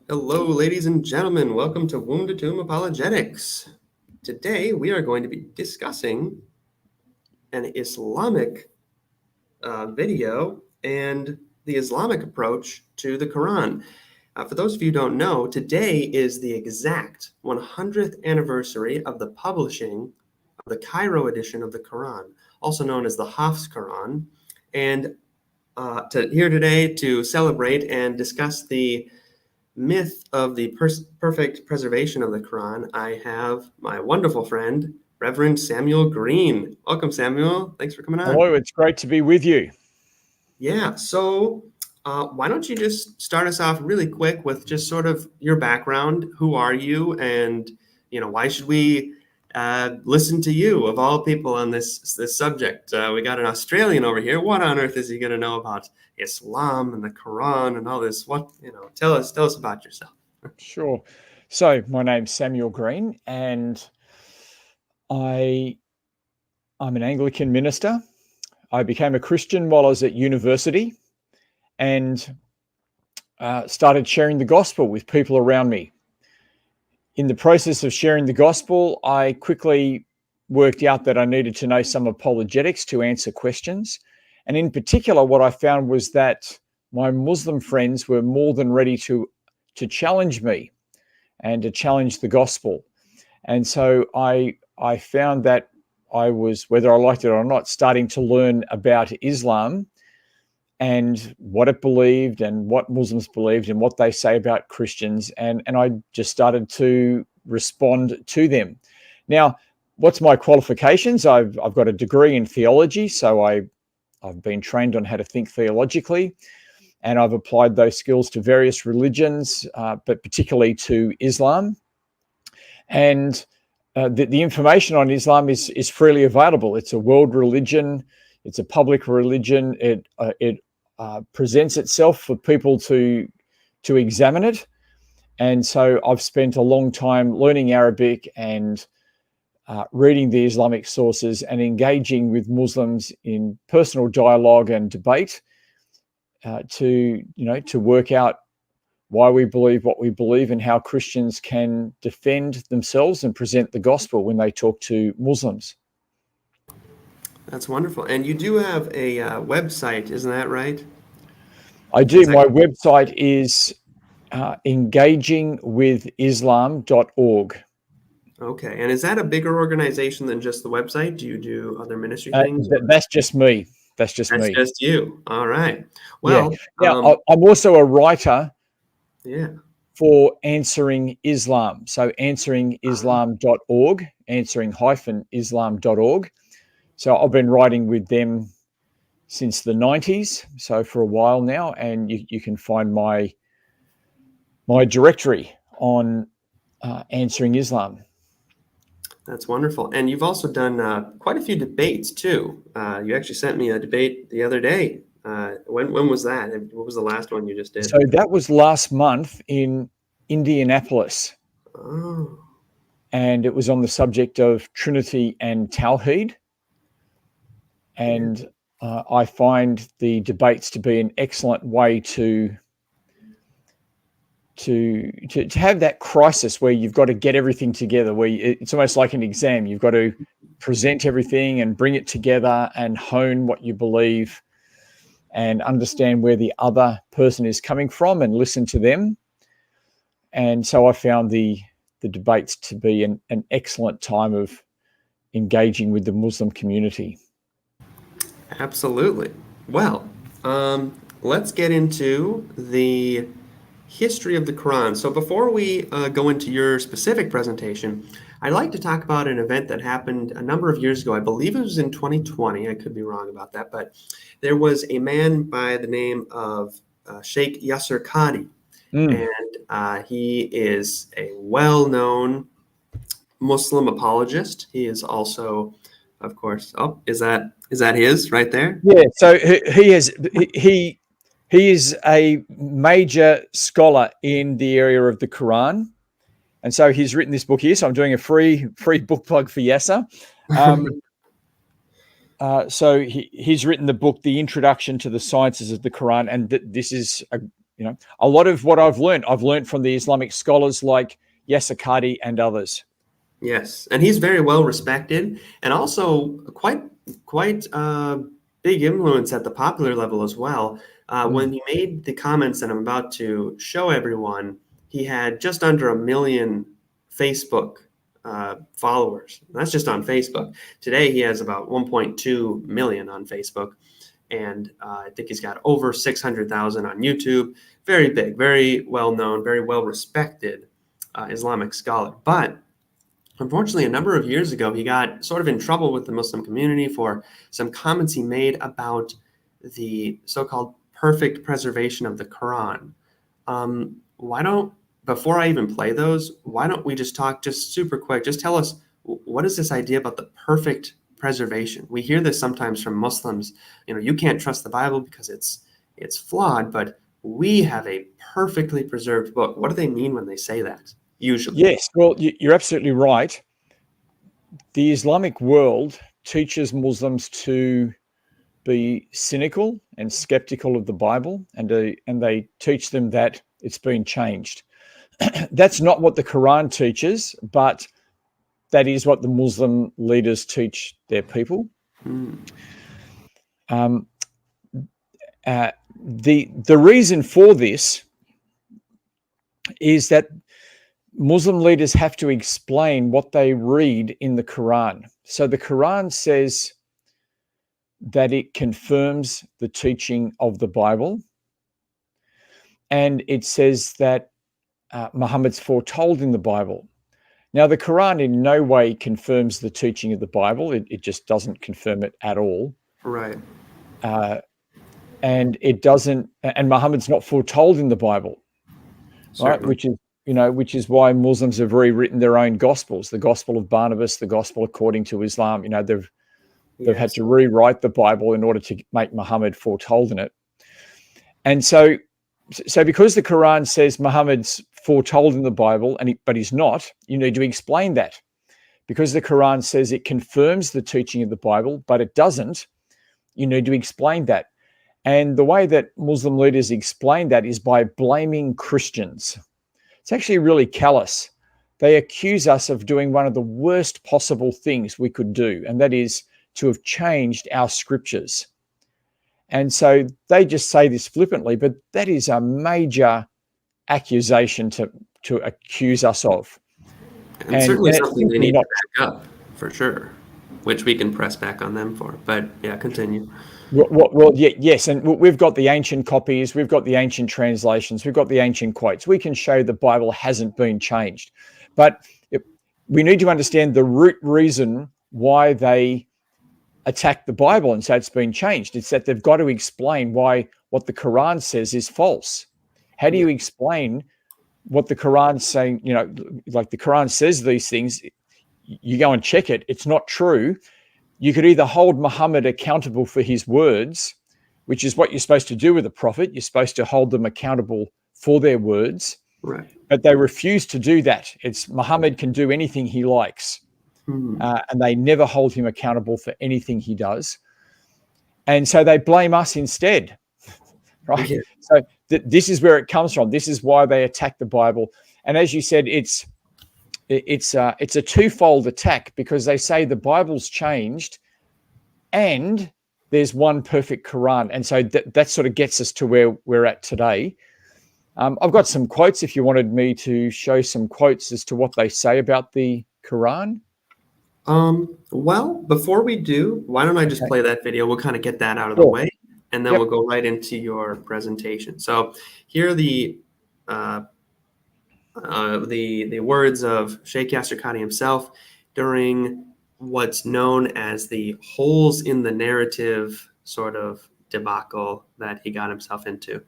Hello, ladies and gentlemen. Welcome to Womb to Tomb Apologetics. Today, we are going to be discussing an Islamic video and the Islamic approach to the Quran. For those of you who don't know, today is the exact 100th anniversary of the publishing of the Cairo edition of the Quran, also known as the Hafs Quran. And here today to celebrate and discuss the myth of the perfect preservation of the Quran, I have my wonderful friend, Reverend Samuel Green. Welcome, Samuel. Thanks for coming on. Hello, it's great to be with you. Yeah, so why don't you just start us off really quick with just sort of your background? Who are you? And, why should we listen to you of all people on this subject? We got an Australian over here. What on earth is he going to know about Islam and the Quran and all this? Tell us about yourself. Sure. So my name's Samuel Green, and I'm an Anglican minister. I became a Christian while I was at university and started sharing the gospel with people around me. In the process of sharing the gospel, I quickly worked out that I needed to know some apologetics to answer questions. And in particular, what I found was that my Muslim friends were more than ready to challenge me and to challenge the gospel. And so I found that I was, whether I liked it or not, starting to learn about Islam and what it believed and what Muslims believed and what they say about Christians. And I just started to respond to them. Now, what's my qualifications? I've got a degree in theology, so I've been trained on how to think theologically, and I've applied those skills to various religions, but particularly to Islam. And the information on Islam is freely available. It's a world religion. It's a public religion. It presents itself for people to examine it. And so I've spent a long time learning Arabic and reading the Islamic sources and engaging with Muslims in personal dialogue and debate to work out why we believe what we believe and how Christians can defend themselves and present the gospel when they talk to Muslims. That's wonderful. And you do have a website, isn't that right? I do. My website is engagingwithislam.org. Okay. And is that a bigger organization than just the website? Do you do other ministry things? That's just me. That's just you. All right. Well, yeah. Now, I'm also a writer for Answering Islam. So answeringislam.org, answering-islam.org. So I've been writing with them since the 90s, so for a while now, and you can find my directory on Answering Islam. That's wonderful. And you've also done quite a few debates too. You actually sent me a debate the other day. When was that? What was the last one you just did? So that was last month in Indianapolis. Oh. And it was on the subject of Trinity and Tawheed. And I find the debates to be an excellent way to have that crisis where you've got to get everything together, where it's almost like an exam. You've got to present everything and bring it together and hone what you believe and understand where the other person is coming from and listen to them. And so I found the debates to be an excellent time of engaging with the Muslim community. Absolutely. Well, let's get into the history of the Quran. So before we go into your specific presentation, I'd like to talk about an event that happened a number of years ago. I believe it was in 2020. I could be wrong about that, but there was a man by the name of Sheikh Yasir Qadhi, and he is a well-known Muslim apologist. He is also, of course, is that his right there? Yeah. So he is a major scholar in the area of the Quran. And so he's written this book here. So I'm doing a free book plug for Yasser. So he's written the book, The Introduction to the Sciences of the Quran. And this is a lot of what I've learned from the Islamic scholars like Yasir Qadhi and others. Yes, and he's very well respected, and also quite big influence at the popular level as well. When he made the comments that I'm about to show everyone, he had just under 1 million Facebook followers. That's just on Facebook. Today he has about 1.2 million on Facebook, and I think he's got over 600,000 on YouTube. Very big, very well known, very well respected Islamic scholar. But unfortunately, a number of years ago, he got sort of in trouble with the Muslim community for some comments he made about the so-called perfect preservation of the Quran. Before I even play those, why don't we just talk just super quick? Just tell us, what is this idea about the perfect preservation? We hear this sometimes from Muslims. You can't trust the Bible because it's flawed, but we have a perfectly preserved book. What do they mean when they say that? Usually. Yes, well, you're absolutely right. The Islamic world teaches Muslims to be cynical and skeptical of the Bible, and they teach them that it's been changed. That's not what the Quran teaches, but that is what the Muslim leaders teach their people. The reason for this is that Muslim leaders have to explain what they read in the Quran. So the Quran says that it confirms the teaching of the Bible, and it says that Muhammad's foretold in the Bible. Now, the Quran in no way confirms the teaching of the Bible. It just doesn't confirm it at all. Right. And it doesn't, and Muhammad's not foretold in the Bible, right? Which is why Muslims have rewritten their own gospels, the Gospel of Barnabas, the Gospel according to Islam. They've had to rewrite the Bible in order to make Muhammad foretold in it. And so because the Quran says Muhammad's foretold in the Bible, but he's not, you need to explain that. Because the Quran says it confirms the teaching of the Bible, but it doesn't, you need to explain that. And the way that Muslim leaders explain that is by blaming Christians. It's actually really callous. They accuse us of doing one of the worst possible things we could do, and that is to have changed our scriptures. And so they just say this flippantly, but that is a major accusation to accuse us of. And certainly something they need to back up, for sure, which we can press back on them for. But yeah, continue. Well, yes, and we've got the ancient copies, we've got the ancient translations, we've got the ancient quotes. We can show the Bible hasn't been changed. But we need to understand the root reason why they attack the Bible and say it's been changed. It's that they've got to explain why what the Quran says is false. How do you explain what the Quran's saying? Like the Quran says these things, you go and check it, it's not true. You could either hold Muhammad accountable for his words, which is what you're supposed to do with a prophet. You're supposed to hold them accountable for their words. Right. But they refuse to do that. It's Muhammad can do anything he likes. And they never hold him accountable for anything he does. And so they blame us instead. Right. Yeah. So this is where it comes from. This is why they attack the Bible. And as you said, it's a twofold attack, because they say the Bible's changed and there's one perfect Quran. And so that sort of gets us to where we're at today. I've got some quotes if you wanted me to show some quotes as to what they say about the Quran. Well, before we do, why don't I just play that video? We'll kind of get that out of the way, and then we'll go right into your presentation. So here are the words of Sheikh Yasir Qadhi himself during what's known as the holes in the narrative sort of debacle that he got himself into.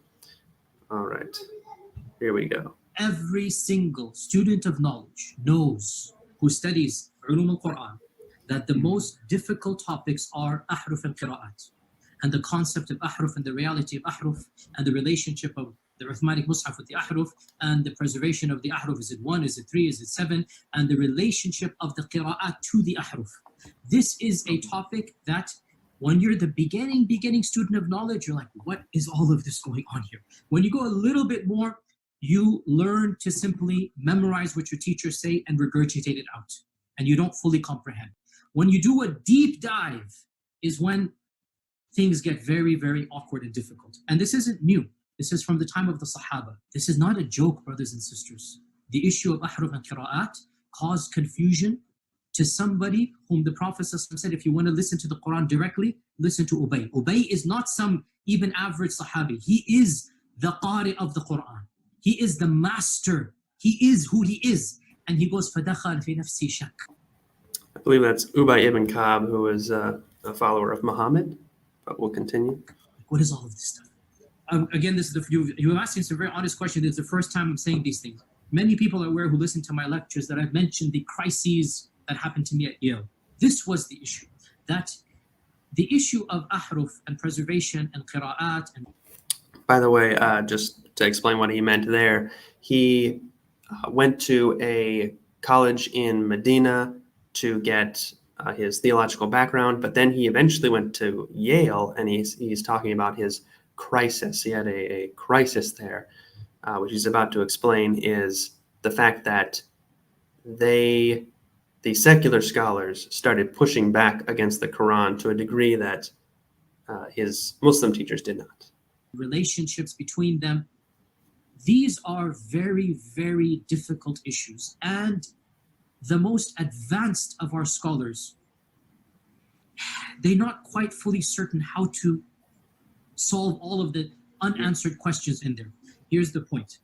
All right, here we go. Every single student of knowledge knows, who studies Ulum al-Quran, that the most difficult topics are ahruf and qiraat, and the concept of ahruf and the reality of ahruf, and the relationship of the Uthmanic Mus'haf with the ahruf, and the preservation of the ahruf. Is it 1? Is it 3? Is it 7? And the relationship of the qiraat to the ahruf. This is a topic that When you're the beginning student of knowledge, you're like, what is all of this going on here? When you go a little bit more, you learn to simply memorize what your teachers say and regurgitate it out, and you don't fully comprehend. When you do a deep dive is when things get very, very awkward and difficult. And this isn't new. This is from the time of the Sahaba. This is not a joke, brothers and sisters. The issue of ahruf and qira'at caused confusion to somebody whom the Prophet said, if you want to listen to the Quran directly, listen to Ubay. Ubay is not some even average Sahabi. He is the Qari of the Quran. He is the master. He is who he is. And he goes, فَدَخَلْ فِي نَفْسِي شَكْ. I believe that's Ubay ibn Ka'b, who was a follower of Muhammad, but we'll continue. What is all of this stuff? Again, this is you have asked me some very honest questions. It's the first time I'm saying these things. Many people are aware who listen to my lectures that I've mentioned the crises that happened to me at Yale. This was the issue. That the issue of ahruf and preservation and qira'at. And by the way, just to explain what he meant there, he went to a college in Medina to get his theological background, but then he eventually went to Yale, and he's talking about his crisis. He had a crisis there, which he's about to explain, is the fact that the secular scholars started pushing back against the Quran to a degree that his Muslim teachers did not. Relationships between them. These are very, very difficult issues. And the most advanced of our scholars, they're not quite fully certain how to solve all of the unanswered questions in there. Here's the point.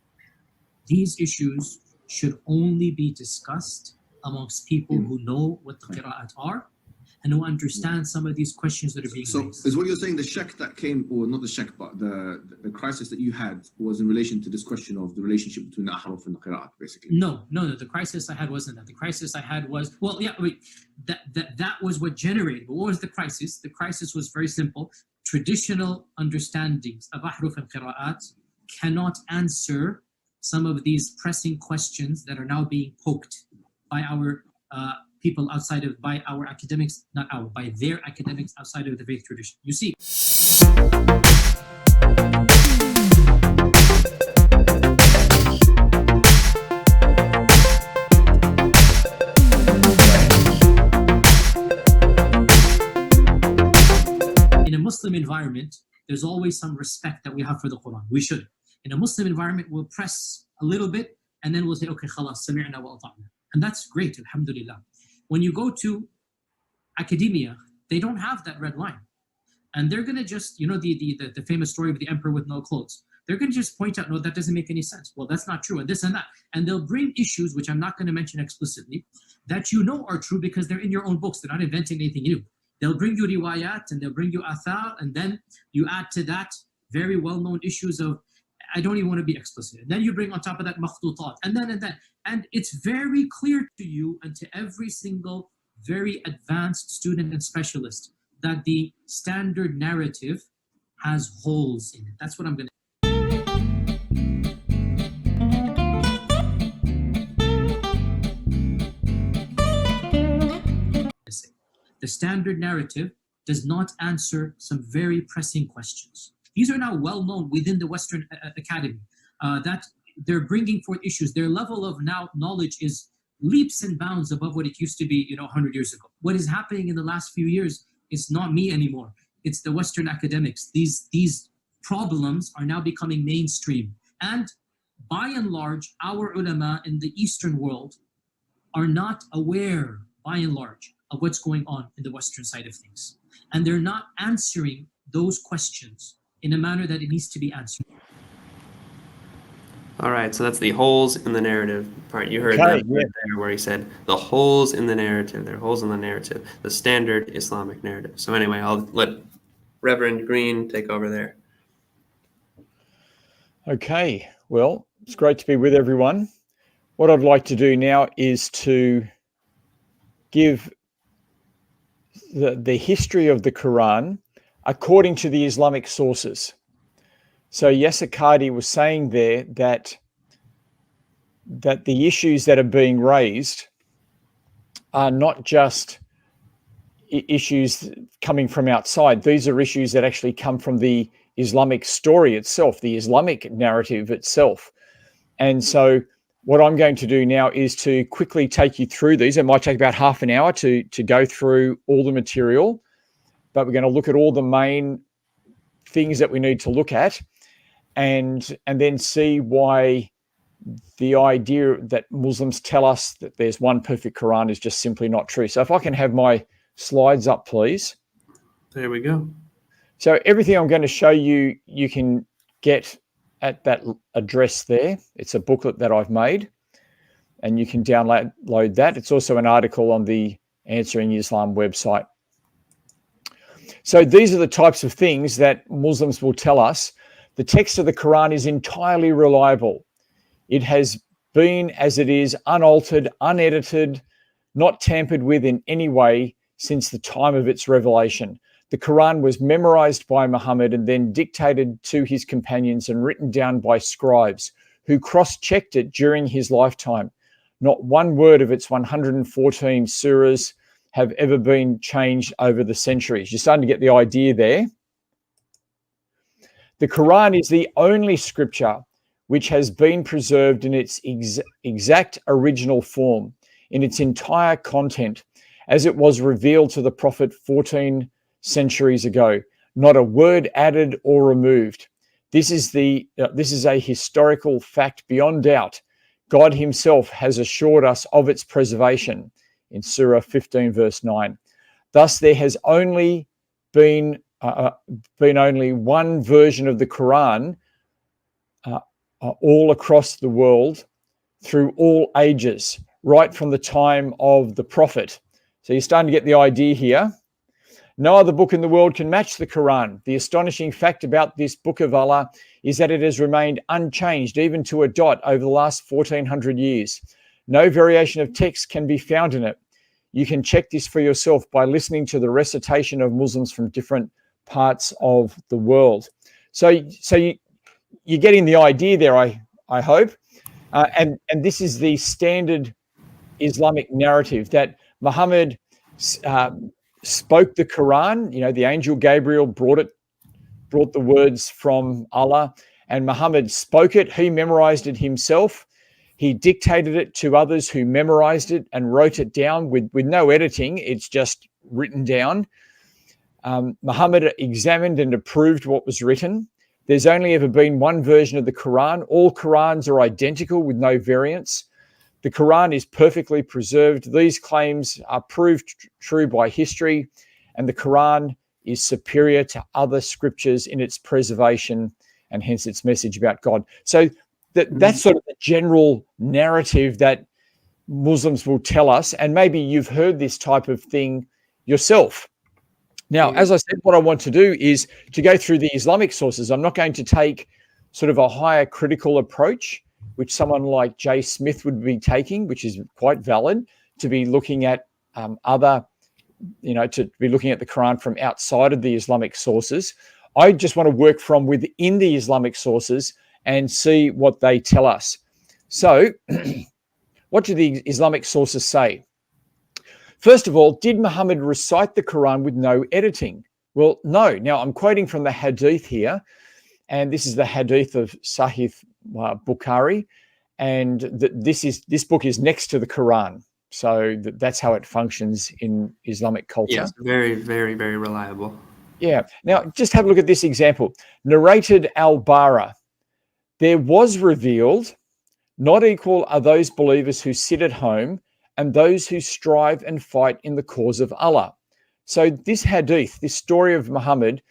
These issues should only be discussed amongst people who know what the qira'at are and who understand some of these questions that are being raised. So is what you're saying, the shak that came, or not the shak, but the crisis that you had was in relation to this question of the relationship between the ahruf and the qira'at, basically? No. The crisis I had wasn't that. The crisis I had was, that was what generated. But what was the crisis? The crisis was very simple. Traditional understandings of ahruf and qira'at cannot answer some of these pressing questions that are now being poked by our people outside of, by our academics, by their academics outside of the faith tradition. You see. In a Muslim environment, there's always some respect that we have for the Quran. We should. In a Muslim environment, we'll press a little bit and then we'll say, okay, khalas, sami'na wa ata'na. And that's great, alhamdulillah. When you go to academia, they don't have that red line. And they're going to just, the famous story of the emperor with no clothes. They're going to just point out, no, that doesn't make any sense. Well, that's not true, and this and that. And they'll bring issues, which I'm not going to mention explicitly, that you know are true because they're in your own books. They're not inventing anything new. They'll bring you riwayat, and they'll bring you athar, and then you add to that very well-known issues of, I don't even want to be explicit. And then you bring on top of that makhtutat, and then. And it's very clear to you and to every single very advanced student and specialist that the standard narrative has holes in it. That's what I'm going to say. The standard narrative does not answer some very pressing questions. These are now well known within the Western Academy, that they're bringing forth issues. Their level of now knowledge is leaps and bounds above what it used to be, 100 years ago. What is happening in the last few years is not me anymore. It's the Western academics. These problems are now becoming mainstream. And by and large, our ulama in the Eastern world are not aware, by and large, of what's going on in the Western side of things. And they're not answering those questions in a manner that it needs to be answered. All right, so that's the holes in the narrative part. You heard Okay, that right there where he said the holes in the narrative. There are holes in the narrative, the standard Islamic narrative. So anyway, I'll let Reverend Green take over there. Okay, well, it's great to be with everyone. What I'd like to do now is to give the history of the Quran according to the Islamic sources. So Yasir Qadhi was saying there that the issues that are being raised are not just issues coming from outside. These are issues that actually come from the Islamic story itself, the Islamic narrative itself. And so what I'm going to do now is to quickly take you through these. It might take about half an hour to go through all the material, but we're going to look at all the main things that we need to look at, and then see why the idea that Muslims tell us that there's one perfect Quran is just simply not true. So if I can have my slides up, please. There we go. So everything I'm going to show you, you can get at that address there. It's a booklet that I've made, and you can download that. It's also an article on the Answering Islam website. So these are the types of things that Muslims will tell us. The text of the Quran is entirely reliable. It has been as it is, unaltered, unedited, not tampered with in any way since the time of its revelation. The Quran was memorized by Muhammad and then dictated to his companions and written down by scribes who cross-checked it during his lifetime. Not one word of its 114 surahs have ever been changed over the centuries. You're starting to get the idea there. The Quran is the only scripture which has been preserved in its exact original form, in its entire content, as it was revealed to the Prophet 14 centuries ago. Not a word added or removed. This is a historical fact beyond doubt. God himself has assured us of its preservation in Surah 15, verse 9. Thus, there has only been only one version of the Quran all across the world through all ages, right from the time of the Prophet. So you're starting to get the idea here. No other book in the world can match the Quran. The astonishing fact about this book of Allah is that it has remained unchanged, even to a dot, over the last 1400 years. No variation of text can be found in it. You can check this for yourself by listening to the recitation of Muslims from different parts of the world. So you're getting the idea there, I hope. And this is the standard Islamic narrative that Muhammad spoke the Quran. You know, the angel Gabriel brought the words from Allah, and Muhammad spoke it. He memorized it himself. He dictated it to others who memorized it and wrote it down with no editing. It's just written down. Muhammad examined and approved what was written. There's only ever been one version of the Quran. All Qurans are identical with no variants. The Quran is perfectly preserved. These claims are proved true by history, and the Quran is superior to other scriptures in its preservation and hence its message about God. So that's sort of the general narrative that Muslims will tell us, and maybe you've heard this type of thing yourself. Now, as I said, what I want to do is to go through the Islamic sources. I'm not going to take sort of a higher critical approach, which someone like Jay Smith would be taking, which is quite valid, to be looking at to be looking at the Quran from outside of the Islamic sources. I just want to work from within the Islamic sources and see what they tell us. So what do the Islamic sources say? First of all, did Muhammad recite the Quran with no editing? Well, no. Now, I'm quoting from the Hadith here, and this is the Hadith of Sahih Bukhari, and this book is next to the Quran. So that's how it functions in Islamic culture. Yes, very, very, very reliable. Yeah. Now, just have a look at this example. Narrated al-Bara. There was revealed, not equal are those believers who sit at home and those who strive and fight in the cause of Allah. So this hadith, this story of Muhammad,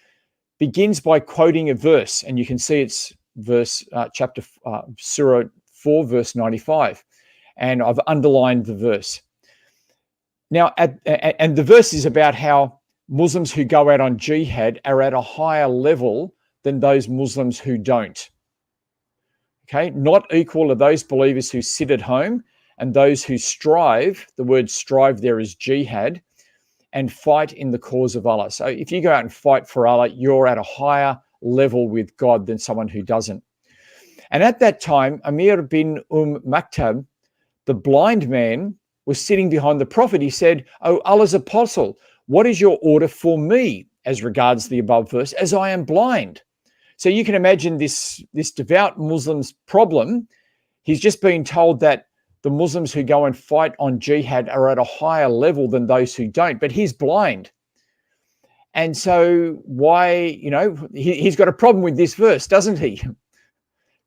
begins by quoting a verse, and you can see it's Surah 4, verse 95. And I've underlined the verse. Now, and the verse is about how Muslims who go out on jihad are at a higher level than those Muslims who don't. Okay, not equal are those believers who sit at home and those who strive, the word strive there is jihad, and fight in the cause of Allah. So if you go out and fight for Allah, you're at a higher level with God than someone who doesn't. And at that time, Amir bin Maktab, the blind man, was sitting behind the Prophet. He said, "Oh, Allah's apostle, what is your order for me as regards the above verse, as I am blind? So you can imagine this devout Muslim's problem. He's just been told that the Muslims who go and fight on jihad are at a higher level than those who don't, but he's blind. And so why, he's got a problem with this verse, doesn't he?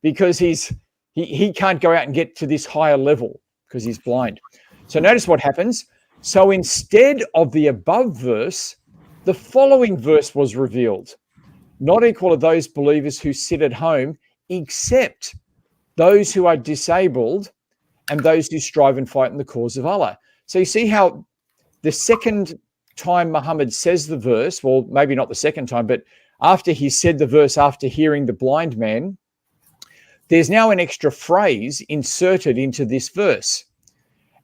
Because he can't go out and get to this higher level because he's blind. So notice what happens. So instead of the above verse, the following verse was revealed. Not equal to those believers who sit at home, except those who are disabled and those who strive and fight in the cause of Allah. So you see how the second time Muhammad says the verse, well, maybe not the second time, but after he said the verse after hearing the blind man, there's now an extra phrase inserted into this verse.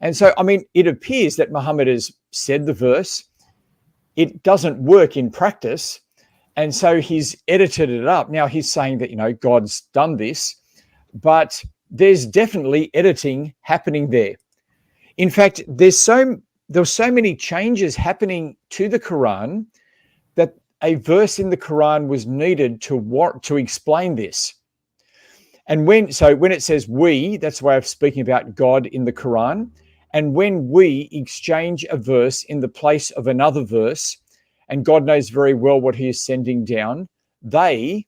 And so, it appears that Muhammad has said the verse. It doesn't work in practice. And so he's edited it up. Now he's saying that, God's done this, but there's definitely editing happening there. In fact, there were so many changes happening to the Quran that a verse in the Quran was needed to explain this. And when it says we, that's a way of speaking about God in the Quran. And when we exchange a verse in the place of another verse, and God knows very well what he is sending down, they,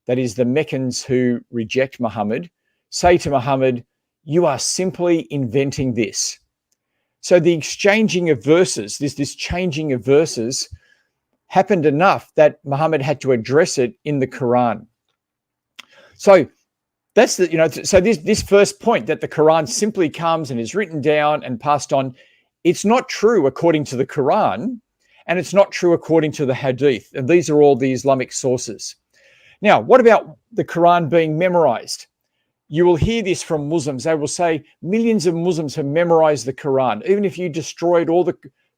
that is the Meccans who reject Muhammad, say to Muhammad, you are simply inventing this. So the exchanging of verses, this changing of verses happened enough that Muhammad had to address it in the Quran. So that's this first point, that the Quran simply comes and is written down and passed on. It's not true according to the Quran, and it's not true according to the Hadith. And these are all the Islamic sources. Now, what about the Quran being memorized? You will hear this from Muslims. They will say millions of Muslims have memorized the Quran. Even if you destroyed all the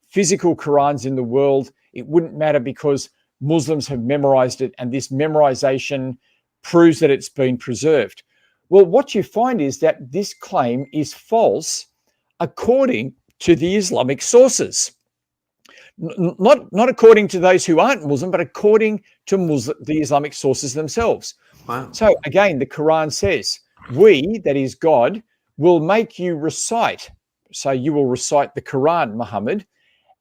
physical Qurans in the world, it wouldn't matter because Muslims have memorized it, and this memorization proves that it's been preserved. Well, what you find is that this claim is false according to the Islamic sources. Not according to those who aren't Muslim, but according to the Islamic sources themselves. Wow. So again, the Quran says, we, that is God, will make you recite. So you will recite the Quran, Muhammad,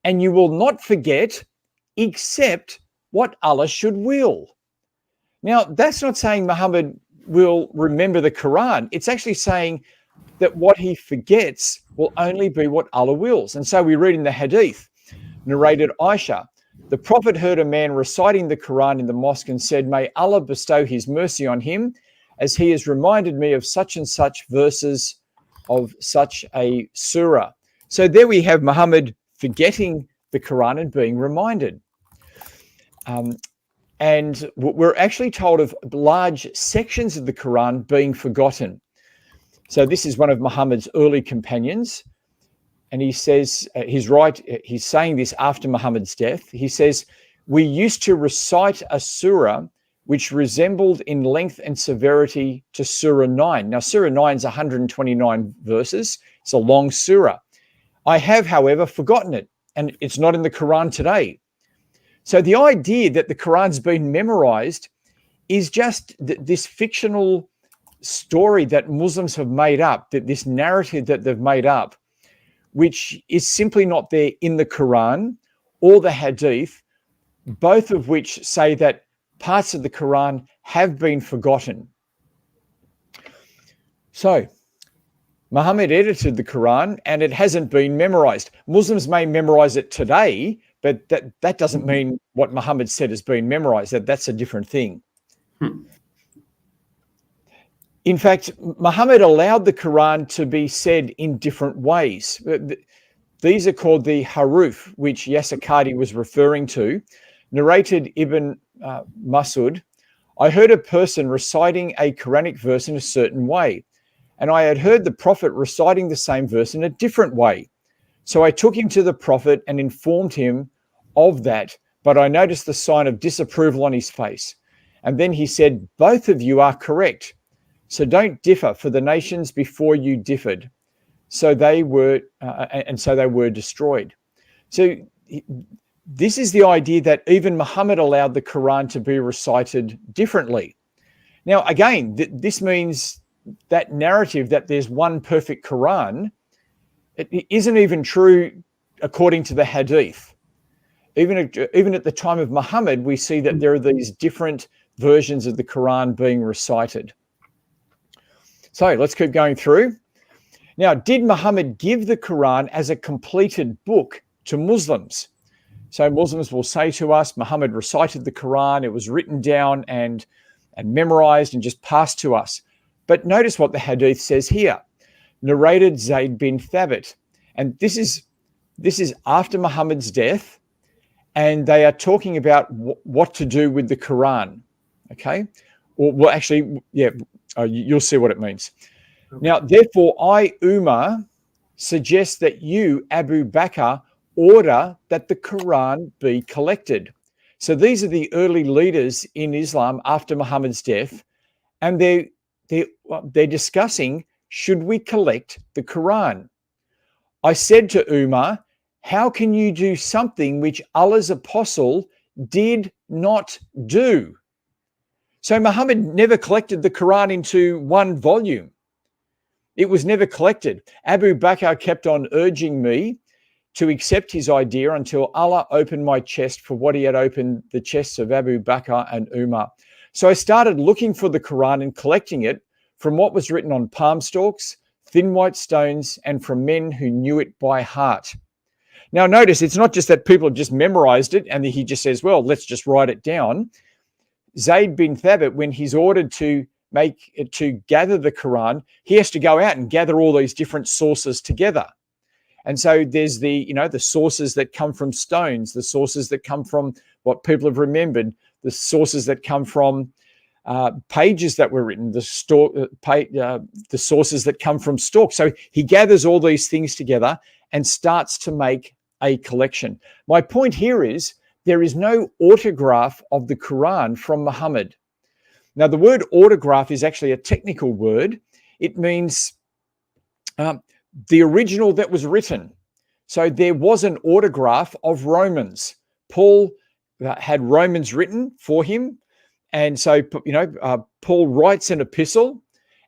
and you will not forget except what Allah should will. Now, that's not saying Muhammad will remember the Quran. It's actually saying that what he forgets will only be what Allah wills. And so we read in the Hadith, narrated Aisha, the Prophet heard a man reciting the Quran in the mosque and said, may Allah bestow his mercy on him, as he has reminded me of such and such verses of such a surah. So there we have Muhammad forgetting the Quran and being reminded. And we're actually told of large sections of the Quran being forgotten. So this is one of Muhammad's early companions. And he says, he's saying this after Muhammad's death. He says, we used to recite a surah which resembled in length and severity to Surah 9. Now, Surah 9 is 129 verses. It's a long surah. I have, however, forgotten it, and it's not in the Quran today. So the idea that the Quran's been memorized is just this fictional story that Muslims have made up, that this narrative that they've made up, which is simply not there in the Quran or the Hadith, both of which say that parts of the Quran have been forgotten. So Muhammad edited the Quran and it hasn't been memorized. Muslims may memorize it today, but that doesn't mean what Muhammad said has been memorized. That's a different thing. In fact, Muhammad allowed the Quran to be said in different ways. These are called the ahruf, which Yasir Qadhi was referring to. Narrated Ibn Masud, I heard a person reciting a Quranic verse in a certain way, and I had heard the Prophet reciting the same verse in a different way. So I took him to the Prophet and informed him of that, but I noticed the sign of disapproval on his face. And then he said, both of you are correct. So don't differ, for the nations before you differed. So they were, and so they were destroyed. So this is the idea that even Muhammad allowed the Quran to be recited differently. Now, again, this means that narrative that there's one perfect Quran, it isn't even true according to the Hadith. Even at the time of Muhammad, we see that there are these different versions of the Quran being recited. So let's keep going through. Now, did Muhammad give the Quran as a completed book to Muslims? So Muslims will say to us, Muhammad recited the Quran, it was written down and memorized and just passed to us. But notice what the Hadith says here. Narrated Zayd bin Thabit. And this is after Muhammad's death, and they are talking about what to do with the Quran. Okay? Well, actually, yeah, you'll see what it means. Okay. Now, therefore, I, Umar, suggest that you, Abu Bakr, order that the Quran be collected. So these are the early leaders in Islam after Muhammad's death, and they're discussing, should we collect the Quran? I said to Umar, how can you do something which Allah's apostle did not do? So Muhammad never collected the Quran into one volume. It was never collected. Abu Bakr kept on urging me to accept his idea until Allah opened my chest for what he had opened the chests of Abu Bakr and Umar. So I started looking for the Quran and collecting it from what was written on palm stalks, thin white stones, and from men who knew it by heart. Now notice, it's not just that people have just memorized it and he just says, well, let's just write it down. Zayd bin Thabit, when he's ordered to gather the Quran, he has to go out and gather all these different sources together. And so there's the sources that come from stones, the sources that come from what people have remembered, the sources that come from pages that were written, the sources that come from stalks. So he gathers all these things together and starts to make a collection. My point here is there is no autograph of the Quran from Muhammad. Now, the word autograph is actually a technical word. It means the original that was written. So there was an autograph of Romans. Paul had Romans written for him. And so, Paul writes an epistle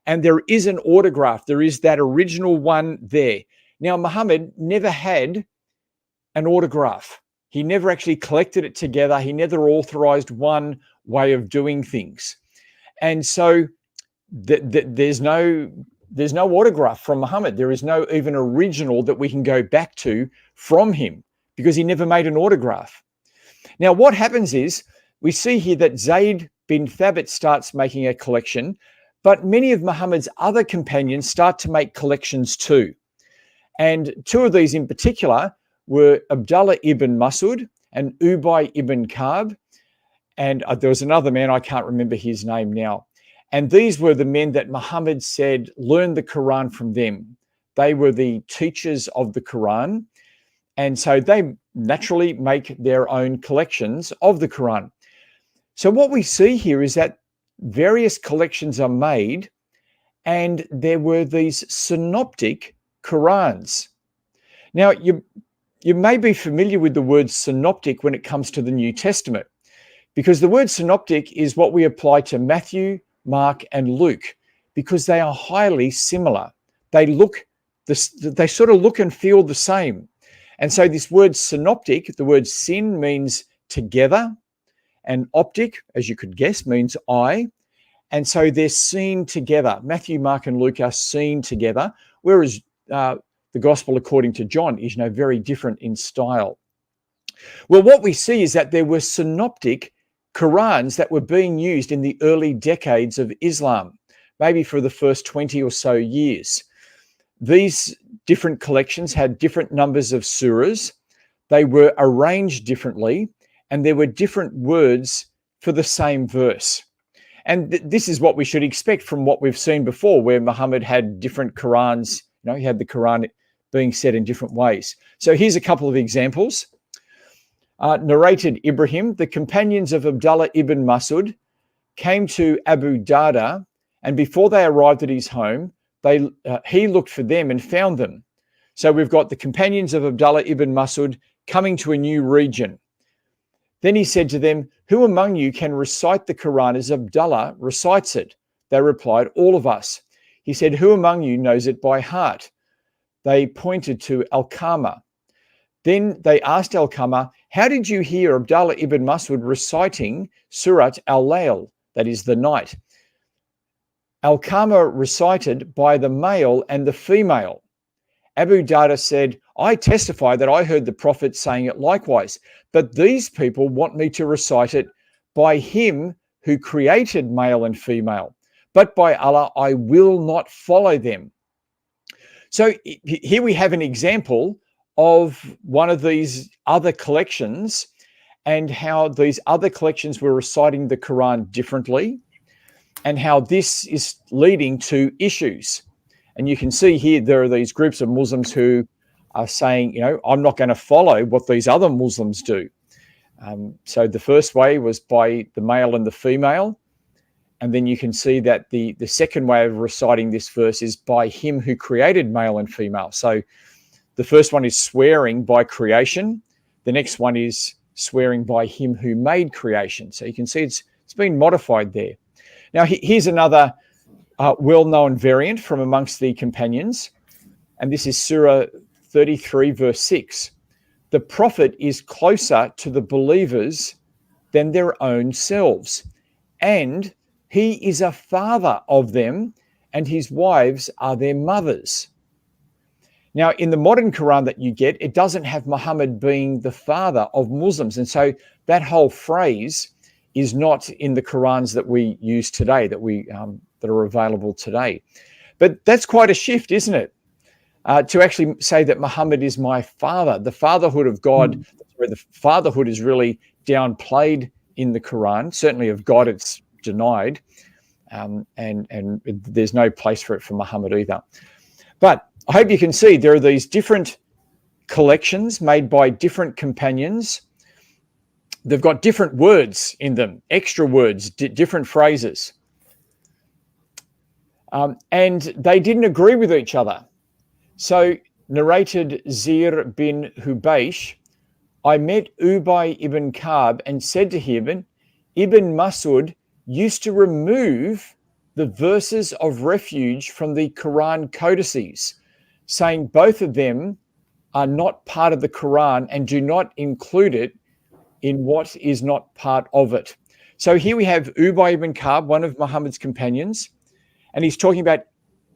and there is an autograph. There is that original one there. Now, Muhammad never had an autograph. He never actually collected it together. He never authorized one way of doing things. And so there's no autograph from Muhammad. There is no even original that we can go back to from him because he never made an autograph. Now, what happens is we see here that Zayd bin Thabit starts making a collection, but many of Muhammad's other companions start to make collections too. And two of these in particular were Abdullah ibn Masud and Ubay ibn Ka'b. And there was another man, I can't remember his name now. And these were the men that Muhammad said, learn the Quran from them. They were the teachers of the Quran. And so they naturally make their own collections of the Quran. So what we see here is that various collections are made and there were these synoptic Qurans. Now, you may be familiar with the word synoptic when it comes to the New Testament, because the word synoptic is what we apply to Matthew, Mark, and Luke, because they are highly similar. They sort of look and feel the same. And so this word synoptic, the word syn means together, and optic, as you could guess, means eye. And so they're seen together. Matthew, Mark, and Luke are seen together, whereas the Gospel according to John is very different in style. Well, what we see is that there were synoptic Qurans that were being used in the early decades of Islam, maybe for the first 20 or so years. These different collections had different numbers of surahs. They were arranged differently, and there were different words for the same verse. And this is what we should expect from what we've seen before, where Muhammad had different Qurans. He had the Quran being said in different ways. So here's a couple of examples. Narrated Ibrahim, the companions of Abdullah ibn Masud came to Abu Darda, and before they arrived at his home, he looked for them and found them. So we've got the companions of Abdullah ibn Masud coming to a new region. Then he said to them, "Who among you can recite the Quran as Abdullah recites it?" They replied, "All of us." He said, "Who among you knows it by heart?" They pointed to Al-Qama. Then they asked Al-Qama, "How did you hear Abdullah ibn Mas'ud reciting Surat al-Layl, that is the night?" Al-Qama recited by the male and the female. Abu Darda said, "I testify that I heard the Prophet saying it likewise, but these people want me to recite it by him who created male and female. But by Allah, I will not follow them." So here we have an example of one of these other collections and how these other collections were reciting the Quran differently and how this is leading to issues. And you can see here there are these groups of Muslims who are saying, I'm not going to follow what these other Muslims do. So the first way was by the male and the female. And then you can see that the second way of reciting this verse is by him who created male and female. So the first one is swearing by creation. The next one is swearing by him who made creation. So you can see it's been modified there. Now, here's another well-known variant from amongst the companions. And this is Surah 33, verse 6. The Prophet is closer to the believers than their own selves, and he is a father of them, and his wives are their mothers. Now, in the modern Quran that you get, it doesn't have Muhammad being the father of Muslims. And so that whole phrase is not in the Qurans that we use today, that are available today. But that's quite a shift, isn't it? To actually say that Muhammad is my father. The fatherhood of God, where the fatherhood is really downplayed in the Quran. Certainly of God, it's denied. And there's no place for it for Muhammad either. But I hope you can see there are these different collections made by different companions. They've got different words in them, extra words, different phrases. And they didn't agree with each other. So narrated Zir bin Hubaysh, I met Ubay ibn Ka'b and said to him, Ibn Mas'ud used to remove the verses of refuge from the Quran codices, saying both of them are not part of the Quran and do not include it in what is not part of it. So here we have Ubay ibn Ka'b, one of Muhammad's companions, and he's talking about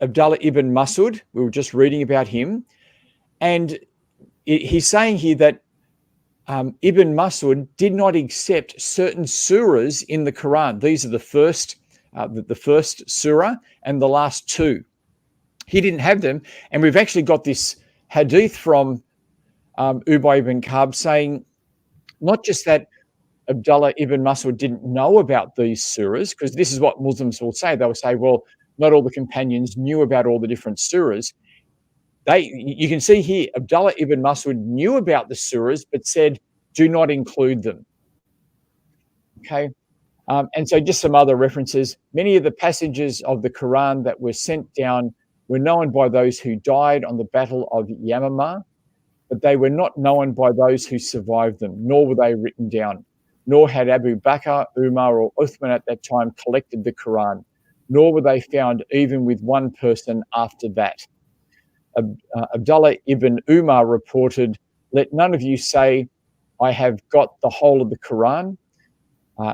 Abdullah ibn Mas'ud. We were just reading about him. And he's saying here that Ibn Mas'ud did not accept certain surahs in the Quran. These are the first surah and the last two. He didn't have them. And we've actually got this hadith from Ubay ibn Ka'b saying not just that Abdullah ibn Mas'ud didn't know about these surahs, because this is what Muslims will say. They will say, well, not all the companions knew about all the different surahs. You can see here, Abdullah ibn Mas'ud knew about the surahs, but said, do not include them. Okay. And so just some other references. Many of the passages of the Quran that were sent down were known by those who died on the Battle of Yamamah, but they were not known by those who survived them, nor were they written down. Nor had Abu Bakr, Umar, or Uthman at that time collected the Quran, nor were they found even with one person after that. Abdullah ibn Umar reported, let none of you say, I have got the whole of the Quran.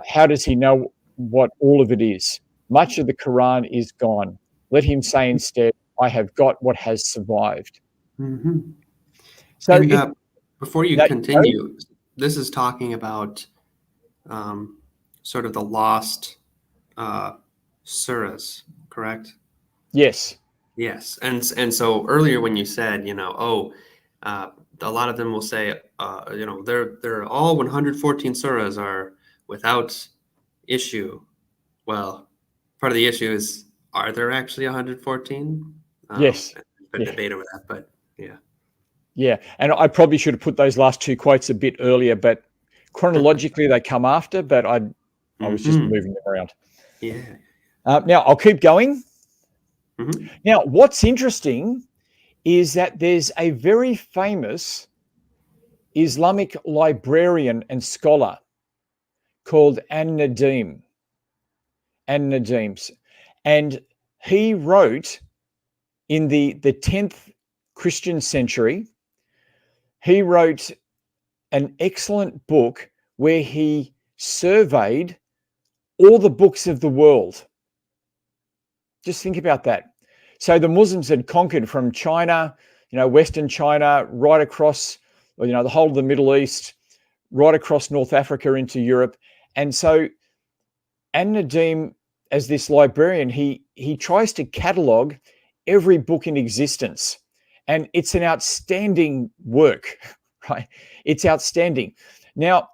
How does he know what all of it is? Much of the Quran is gone. Let him say instead, I have got what has survived. Mm-hmm. So and, before you continue, this is talking about sort of the lost surahs, correct? Yes. Yes. And so earlier when you said, a lot of them will say, they're all 114 surahs are without issue. Well, part of the issue is, are there actually 114? Yes. Been debate over that, but yeah. Yeah. And I probably should have put those last two quotes a bit earlier, but chronologically they come after, but I was just moving them around. Yeah. Now I'll keep going. Mm-hmm. Now, what's interesting is that there's a very famous Islamic librarian and scholar called An-Nadim. An-Nadim's. And he wrote in the 10th Christian century, he wrote an excellent book where he surveyed all the books of the world. Just think about that. So the Muslims had conquered from China, Western China, right across, the whole of the Middle East, right across North Africa into Europe. And so An-Nadim, as this librarian, he tries to catalogue every book in existence. And it's an outstanding work, right? It's outstanding. Now,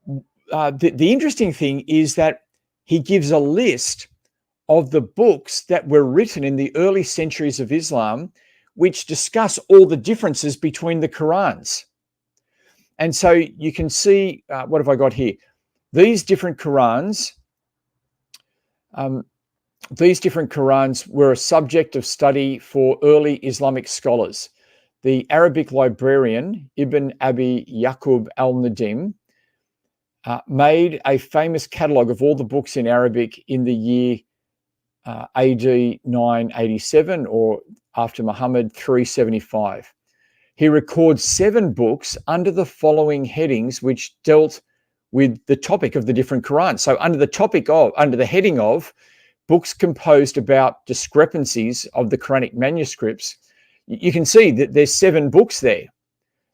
the interesting thing is that he gives a list of the books that were written in the early centuries of Islam, which discuss all the differences between the Qurans. And so you can see, what have I got here? These different Qurans were a subject of study for early Islamic scholars. The Arabic librarian Ibn Abi Yaqub al-Nadim made a famous catalogue of all the books in Arabic in the year AD 987, or after Muhammad 375. He records 7 books under the following headings, which dealt with the topic of the different Qurans. So under the heading of books composed about discrepancies of the Quranic manuscripts, you can see that there's 7 books there.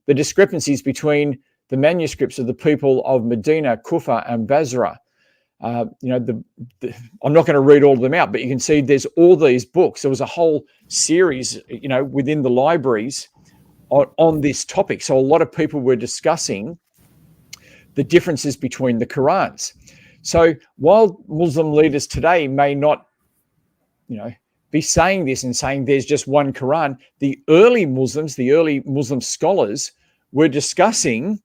The discrepancies between the manuscripts of the people of Medina, Kufa, and Basra. I'm not going to read all of them out, but you can see there's all these books. There was a whole series, within the libraries on this topic. So a lot of people were discussing the differences between the Qurans. So while Muslim leaders today may not, be saying this and saying there's just one Quran, the early Muslim scholars were discussing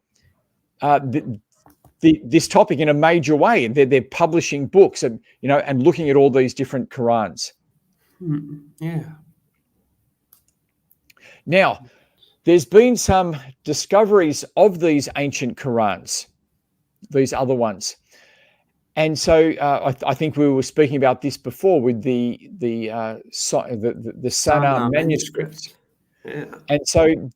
this topic in a major way. They're publishing books and looking at all these different Qurans. Yeah. Now, there's been some discoveries of these ancient Qurans, these other ones. And so I think we were speaking about this before with the Sana manuscripts. Yeah. And so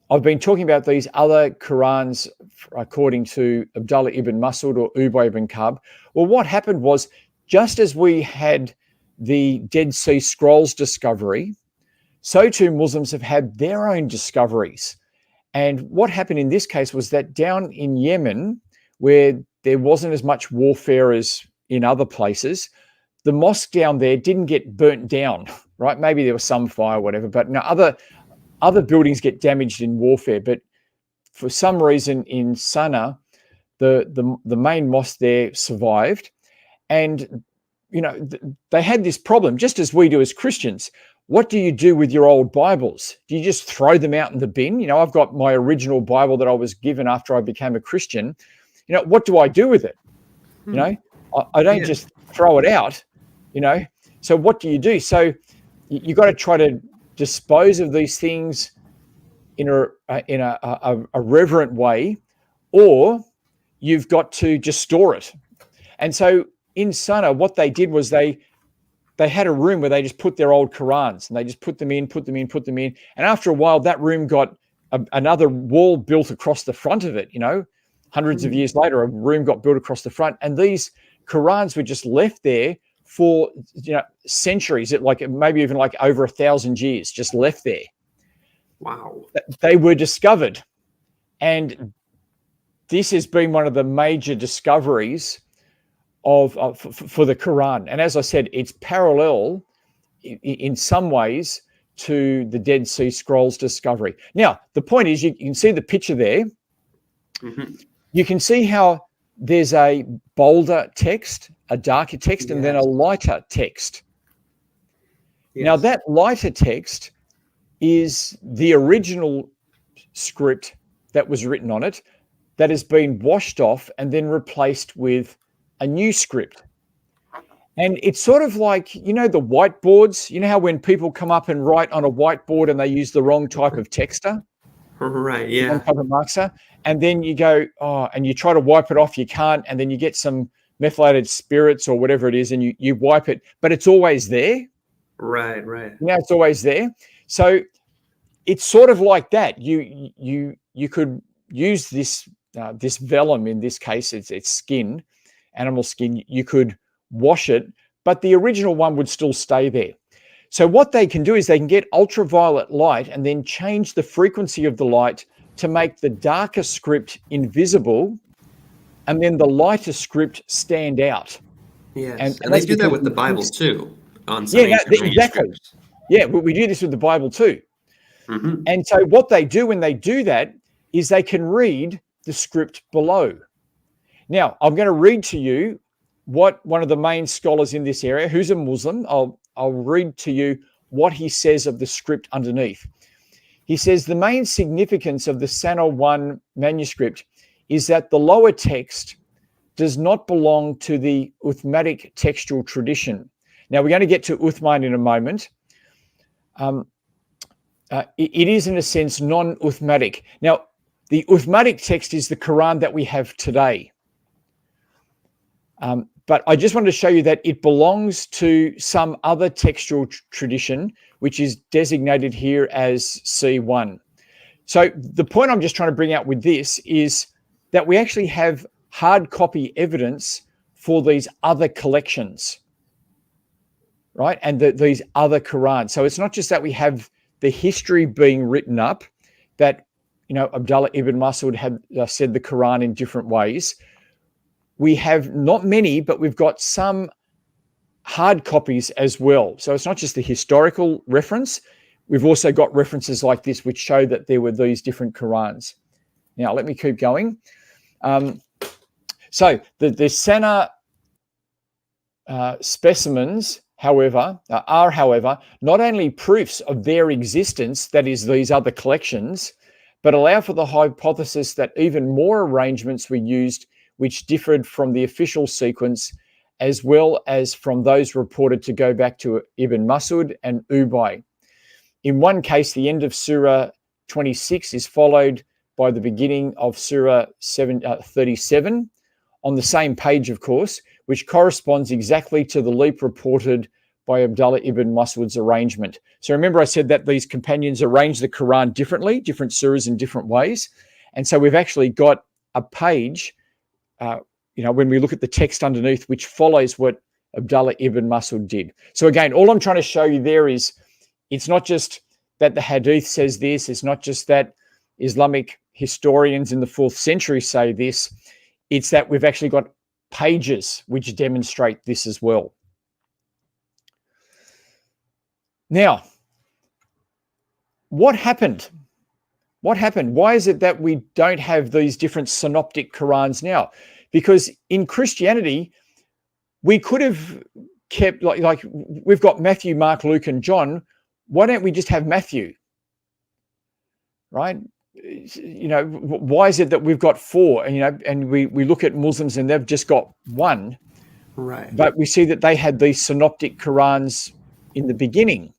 I've been talking about these other Qurans according to Abdullah ibn Masud or Ubay ibn Ka'b. Well, what happened was, just as we had the Dead Sea Scrolls discovery, so too Muslims have had their own discoveries. And what happened in this case was that down in Yemen, where there wasn't as much warfare as in other places, the mosque down there didn't get burnt down, right? Maybe there was some fire or whatever, but no, other buildings get damaged in warfare. But for some reason in Sana'a, the main mosque there survived. And, they had this problem, just as we do as Christians. What do you do with your old Bibles? Do you just throw them out in the bin? I've got my original Bible that I was given after I became a Christian. What do I do with it? I don't just throw it out, So what do you do? So you got to try to dispose of these things in a reverent way, or you've got to just store it. And so in Sana'a, what they did was they had a room where they just put their old Qurans and they just put them in. And after a while, that room got another wall built across the front of it, Hundreds of years later, a room got built across the front, and these Qurans were just left there for centuries, maybe even over 1,000 years, just left there. Wow. They were discovered, and this has been one of the major discoveries for the Quran. And as I said, it's parallel in some ways to the Dead Sea Scrolls discovery. Now, the point is, you can see the picture there. Mm-hmm. You can see how there's a bolder text, a darker text, and then a lighter text. Yes. Now, that lighter text is the original script that was written on it that has been washed off and then replaced with a new script. And it's sort of like, the whiteboards, how when people come up and write on a whiteboard and they use the wrong type of texter? Right. on Yeah. top of Marxa, and then you go, oh, and you try to wipe it off, you can't, and then you get some methylated spirits or whatever it is, and you wipe it, but it's always there. Right. Right. It's always there. So it's sort of like that. You could use this this vellum, in this case, it's skin, animal skin. You could wash it, but the original one would still stay there. So what they can do is they can get ultraviolet light and then change the frequency of the light to make the darker script invisible and then the lighter script stand out. Yes. And And they that's do that because with the it Bible gives- too, on some Yeah, ancient exactly. manuscripts. Yeah, we do this with the Bible too. Mhm. And so what they do when they do that is they can read the script below. Now, I'm going to read to you what one of the main scholars in this area, who's a Muslim, I'll read to you what he says of the script underneath. He says the main significance of the Sana 1 manuscript is that the lower text does not belong to the Uthmanic textual tradition. Now, we're going to get to Uthman in a moment. It is, in a sense, non-Uthmanic. Now, the Uthmanic text is the Quran that we have today. But I just wanted to show you that it belongs to some other textual tradition, which is designated here as C1. So the point I'm just trying to bring out with this is that we actually have hard copy evidence for these other collections, right? And these other Qurans. So it's not just that we have the history being written up, that, you know, Abdullah ibn Masud had said the Quran in different ways. We have not many, but we've got some hard copies as well. So it's not just the historical reference. We've also got references like this, which show that there were these different Qurans. Now, let me keep going. So the Sana specimens, however, are not only proofs of their existence, that is, these other collections, but allow for the hypothesis that even more arrangements were used which differed from the official sequence, as well as from those reported to go back to Ibn Masud and Ubay. In one case, the end of Surah 26 is followed by the beginning of Surah 37, on the same page, of course, which corresponds exactly to the leap reported by Abdullah ibn Masud's arrangement. So remember I said that these companions arranged the Quran differently, different surahs in different ways. And so we've actually got a page, when we look at the text underneath, which follows what Abdullah ibn Masud did. So again, all I'm trying to show you there is it's not just that the Hadith says this, it's not just that Islamic historians in the 4th century say this, it's that we've actually got pages which demonstrate this as well. Now, what happened? What happened? Why is it that we don't have these different synoptic Qurans now? Because in Christianity, we could have kept, like we've got Matthew, Mark, Luke, and John. Why don't we just have Matthew? Right? You know, why is it that we've got 4? And we look at Muslims and they've just got 1. Right. But we see that they had these synoptic Qurans in the beginning,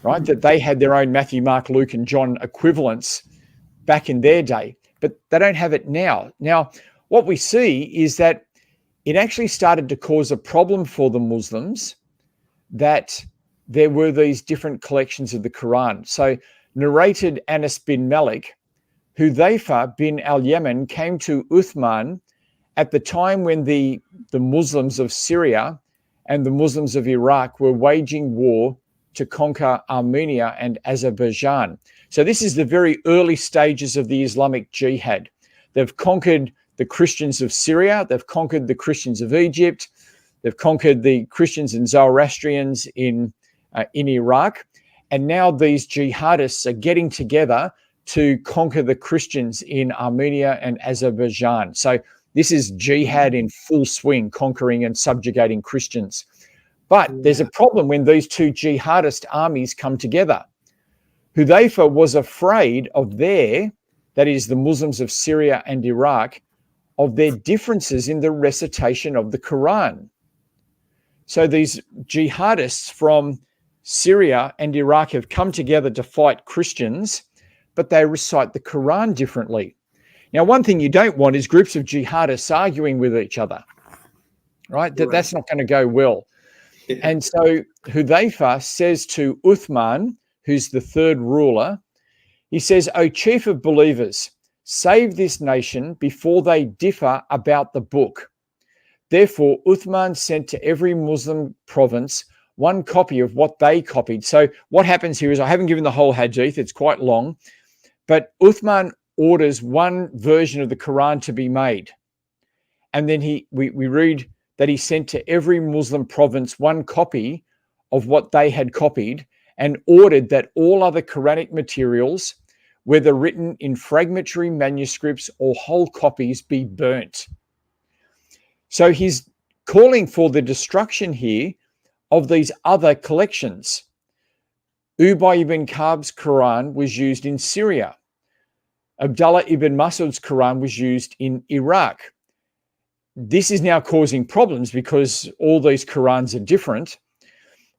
right? That they had their own Matthew, Mark, Luke, and John equivalents back in their day, but they don't have it now. Now, what we see is that it actually started to cause a problem for the Muslims, that there were these different collections of the Quran. So narrated Anas bin Malik, Hudhayfa bin al-Yaman came to Uthman at the time when the Muslims of Syria and the Muslims of Iraq were waging war to conquer Armenia and Azerbaijan. So this is the very early stages of the Islamic Jihad. They've conquered the Christians of Syria, they've conquered the Christians of Egypt, they've conquered the Christians and Zoroastrians in Iraq, and now these jihadists are getting together to conquer the Christians in Armenia and Azerbaijan. So this is jihad in full swing, conquering and subjugating Christians. But there's a problem when these two jihadist armies come together. Hudhayfa was afraid of that is the Muslims of Syria and Iraq, of their differences in the recitation of the Quran. So these jihadists from Syria and Iraq have come together to fight Christians, but they recite the Quran differently. Now, one thing you don't want is groups of jihadists arguing with each other, right? That's not going to go well. Yeah. And so Hudhayfa says to Uthman, who's the third ruler, he says, "O chief of believers, save this nation before they differ about the book." Therefore, Uthman sent to every Muslim province one copy of what they copied. So what happens here is, I haven't given the whole hadith, it's quite long, but Uthman orders one version of the Quran to be made. And then we read that he sent to every Muslim province one copy of what they had copied and ordered that all other Quranic materials, whether written in fragmentary manuscripts or whole copies, be burnt. So he's calling for the destruction here of these other collections. Ubay ibn Ka'b's Quran was used in Syria. Abdullah ibn Mas'ud's Quran was used in Iraq. This is now causing problems because all these Qurans are different.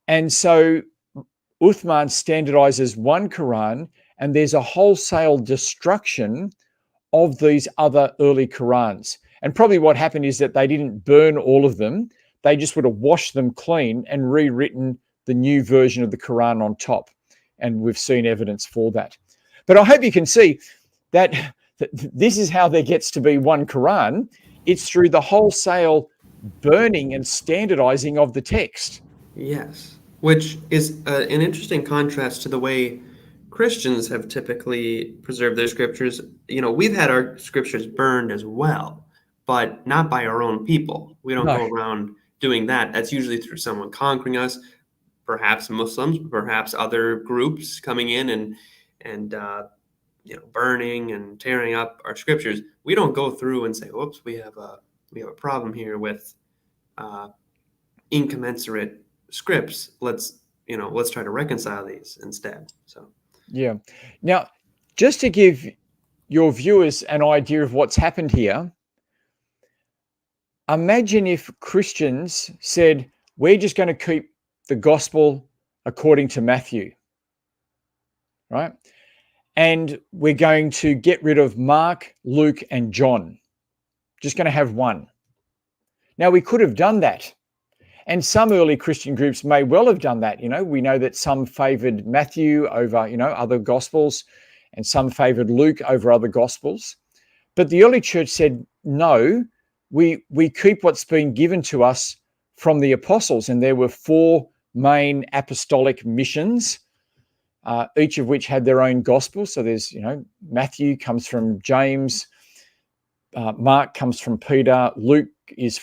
And so Uthman standardizes one Quran, and there's a wholesale destruction of these other early Qurans. And probably what happened is that they didn't burn all of them. They just would have washed them clean and rewritten the new version of the Quran on top. And we've seen evidence for that. But I hope you can see that this is how there gets to be one Quran. It's through the wholesale burning and standardizing of the text. Yes, which is an interesting contrast to the way Christians have typically preserved their scriptures. We've had our scriptures burned as well, but not by our own people. We don't go around doing that. That's usually through someone conquering us, perhaps Muslims, perhaps other groups coming in and burning and tearing up our scriptures. We don't go through and say, "Whoops, we have a problem here with incommensurate scripts. Let's try to reconcile these instead." So yeah. Now, just to give your viewers an idea of what's happened here, imagine if Christians said, "We're just going to keep the gospel according to Matthew," right? And we're going to get rid of Mark, Luke, and John. Just going to have one. Now, we could have done that. And some early Christian groups may well have done that. We know that some favored Matthew over, other gospels, and some favored Luke over other gospels. But the early church said, no, we keep what's been given to us from the apostles. And there were 4 main apostolic missions, each of which had their own gospel. So there's, Matthew comes from James, Mark comes from Peter, Luke comes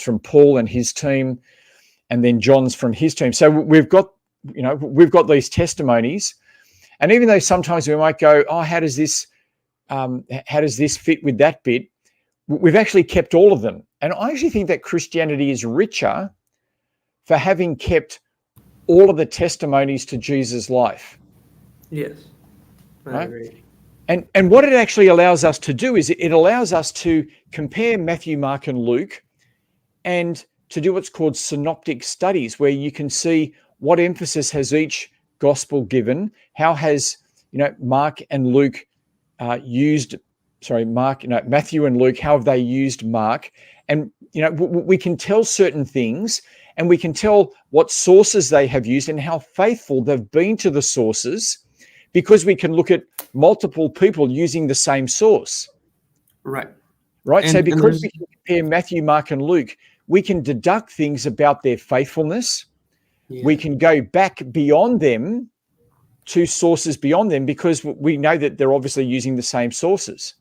from Paul and his team, and then John's from his team. So we've got these testimonies, and even though sometimes we might go, "Oh, how does this fit with that bit?" We've actually kept all of them, and I actually think that Christianity is richer for having kept all of the testimonies to Jesus' life. Yes, I agree. And what it actually allows us to do is it allows us to compare Matthew, Mark, and Luke, and to do what's called synoptic studies, where you can see what emphasis has each gospel given, how has Matthew and Luke, how have they used Mark, and we can tell certain things, and we can tell what sources they have used and how faithful they've been to the sources, because we can look at multiple people using the same source. Right. So because we can compare Matthew, Mark, and Luke, we can deduct things about their faithfulness. Yeah. We can go back beyond them to sources beyond them, because we know that they're obviously using the same sources.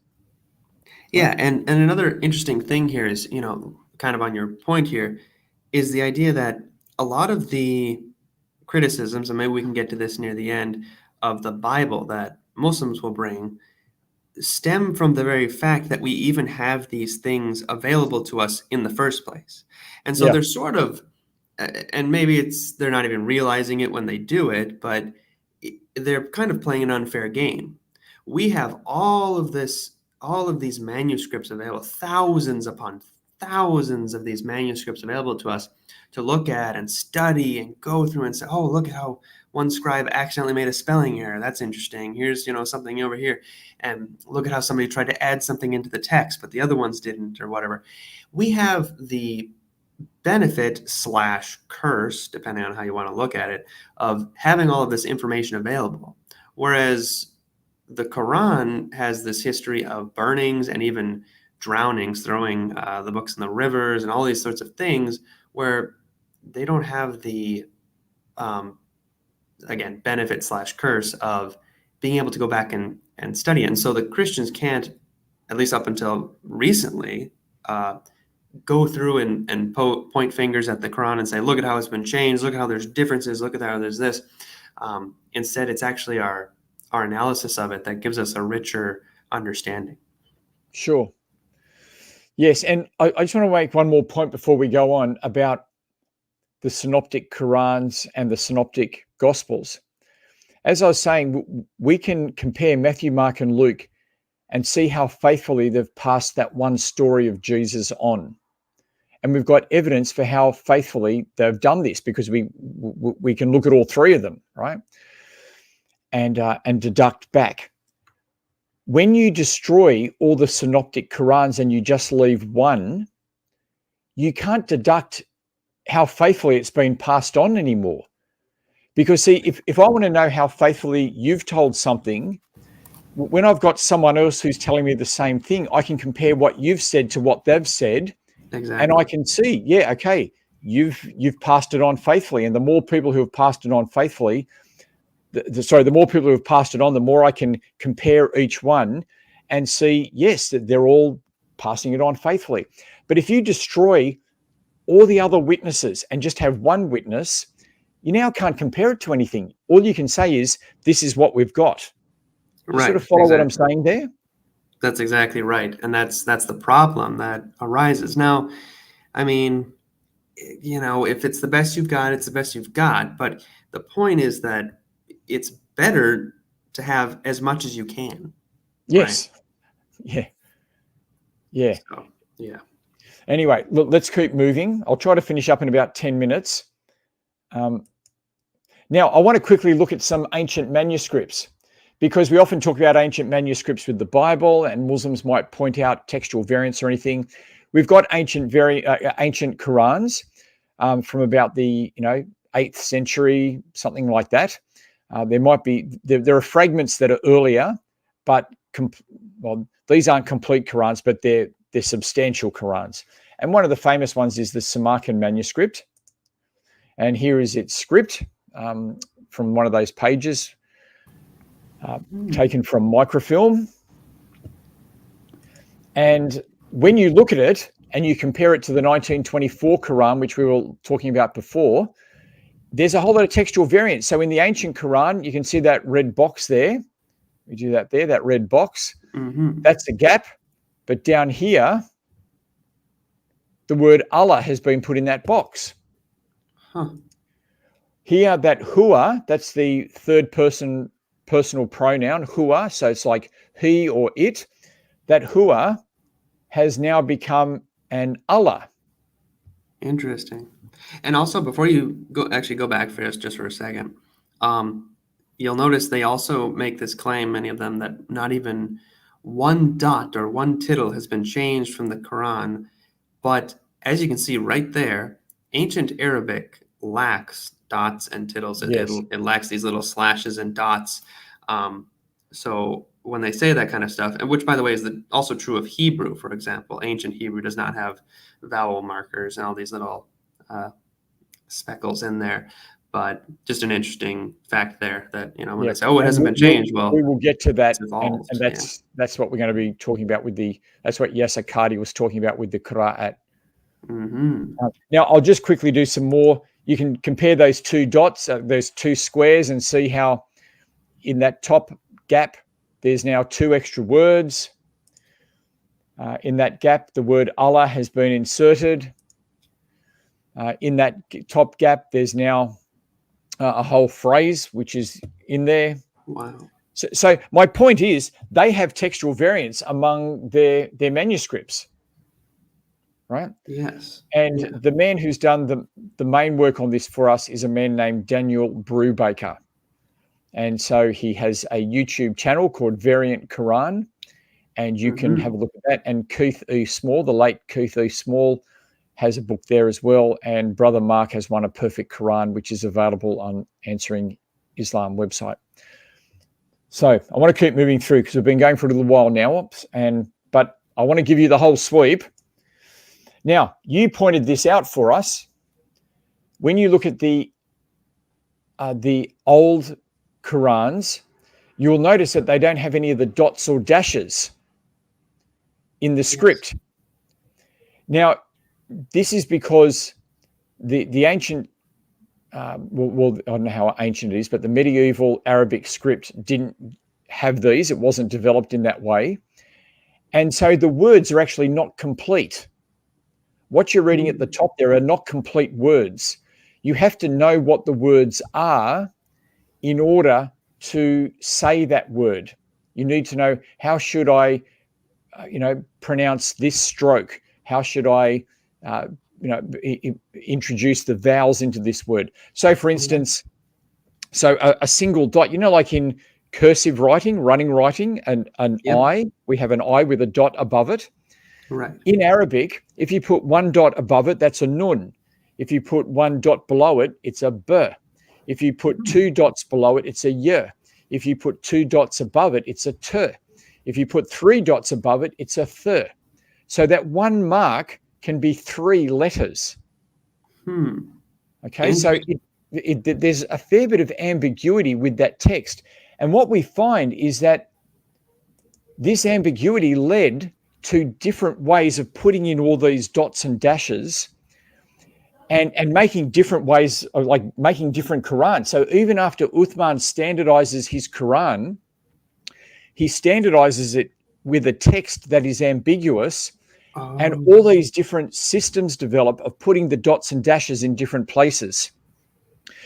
Yeah, and another interesting thing here is, kind of on your point here, is the idea that a lot of the criticisms, and maybe we can get to this near the end, of the Bible that Muslims will bring stem from the very fact that we even have these things available to us in the first place. And so they're sort of, and maybe they're not even realizing it when they do it, but they're kind of playing an unfair game. We have all of these manuscripts available, thousands upon thousands of these manuscripts available to us to look at and study and go through and say, oh, look at how one scribe accidentally made a spelling error. That's interesting. Here's, something over here. And look at how somebody tried to add something into the text, but the other ones didn't, or whatever. We have the benefit / curse, depending on how you want to look at it, of having all of this information available. Whereas the Quran has this history of burnings and even drownings, throwing the books in the rivers and all these sorts of things where they don't have the, again, benefit / curse of being able to go back and study it. And so the Christians can't, at least up until recently, go through and point fingers at the Quran and say, look at how it's been changed, look at how there's differences, look at how there's this. Instead, it's actually our analysis of it that gives us a richer understanding. Sure. Yes, and I just want to make one more point before we go on about the Synoptic Qurans and the Synoptic Gospels. As I was saying, we can compare Matthew, Mark, and Luke and see how faithfully they've passed that one story of Jesus on. And we've got evidence for how faithfully they've done this because we can look at all three of them, right? And deduct back. When you destroy all the Synoptic Qurans and you just leave one, you can't deduct how faithfully it's been passed on anymore. Because see, if I want to know how faithfully you've told something, when I've got someone else who's telling me the same thing, I can compare what you've said to what they've said. Exactly. And I can see, yeah, okay, you've passed it on faithfully. And the more people who have passed it on faithfully, the more people who have passed it on, the more I can compare each one and see, yes, that they're all passing it on faithfully. But if you destroy all the other witnesses and just have one witness, you now can't compare it to anything. All you can say is, this is what we've got. You sort of follow what I'm saying there? That's exactly right. And that's the problem that arises. Now, I mean, if it's the best you've got, it's the best you've got. But the point is that it's better to have as much as you can. Yes. Right? Yeah. So, yeah. Anyway, look, let's keep moving. I'll try to finish up in about 10 minutes. Now, I want to quickly look at some ancient manuscripts because we often talk about ancient manuscripts with the Bible and Muslims might point out textual variants or anything. We've got ancient Qurans from about the 8th century, something like that. There are fragments that are earlier, but these aren't complete Qurans, but they're substantial Qurans. And one of the famous ones is the Samarkand manuscript. And here is its script from one of those pages taken from microfilm. And when you look at it and you compare it to the 1924 Quran, which we were talking about before, there's a whole lot of textual variance. So in the ancient Quran, you can see that red box there. We do that there, that red box. Mm-hmm. That's a gap. But down here, the word Allah has been put in that box. Huh. Here, that huwa, that's the third person personal pronoun, huwa. So it's like he or it. That huwa has now become an Allah. Interesting. And also, before you go back for just for a second, you'll notice they also make this claim, many of them, that not even one dot or one tittle has been changed from the Quran. But as you can see right there, ancient Arabic lacks dots and tittles. Yes. It lacks these little slashes and dots. So when they say that kind of stuff, and which, by the way, is also true of Hebrew, for example. Ancient Hebrew does not have vowel markers and all these little speckles in there. But just an interesting fact there that, when they say, it hasn't been changed. Well, we will get to that. And that's what we're going to be talking about that's what Yasir Qadhi was talking about with the Qiraat. Mm-hmm. Now, I'll just quickly do some more. You can compare those two dots, those two squares, and see how in that top gap, there's now two extra words. In that gap, the word Allah has been inserted. In that top gap, there's now a whole phrase which is in there. Wow. So my point is they have textual variants among their manuscripts. right? Yes. And Yeah. the man who's done the main work on this for us is a man named Daniel Brubaker. And so he has a YouTube channel called Variant Quran, and you can have a look at that. And Keith E. Small, the late Keith E. Small, has a book there as well. And Brother Mark has one, A Perfect Quran, which is available on Answering Islam website. So I want to keep moving through because we've been going for a little while now, but I want to give you the whole sweep. Now, you pointed this out for us. When you look at the old Qurans, you'll notice that they don't have any of the dots or dashes in the script. Now, this is because the ancient, well, I don't know how ancient it is, but the medieval Arabic script didn't have these. It wasn't developed in that way. And so the words are actually not complete. What you're reading at the top there are not complete words. You have to know what the words are in order to say that word. You need to know, how should I, pronounce this stroke? How should I, introduce the vowels into this word? So, for instance, a single dot, like in cursive writing, running writing, an I, we have an I with a dot above it. Right. In Arabic, if you put one dot above it, that's a nun. If you put one dot below it, it's a b. If you put two dots below it, it's a y. If you put two dots above it, it's a t. If you put three dots above it, it's a th. So that one mark can be three letters. Okay, so there's a fair bit of ambiguity with that text. And what we find is that this ambiguity led to different ways of putting in all these dots and dashes and making different ways of making different Quran. So even after Uthman standardizes his Quran, he standardizes it with a text that is ambiguous, and all these different systems develop of putting the dots and dashes in different places.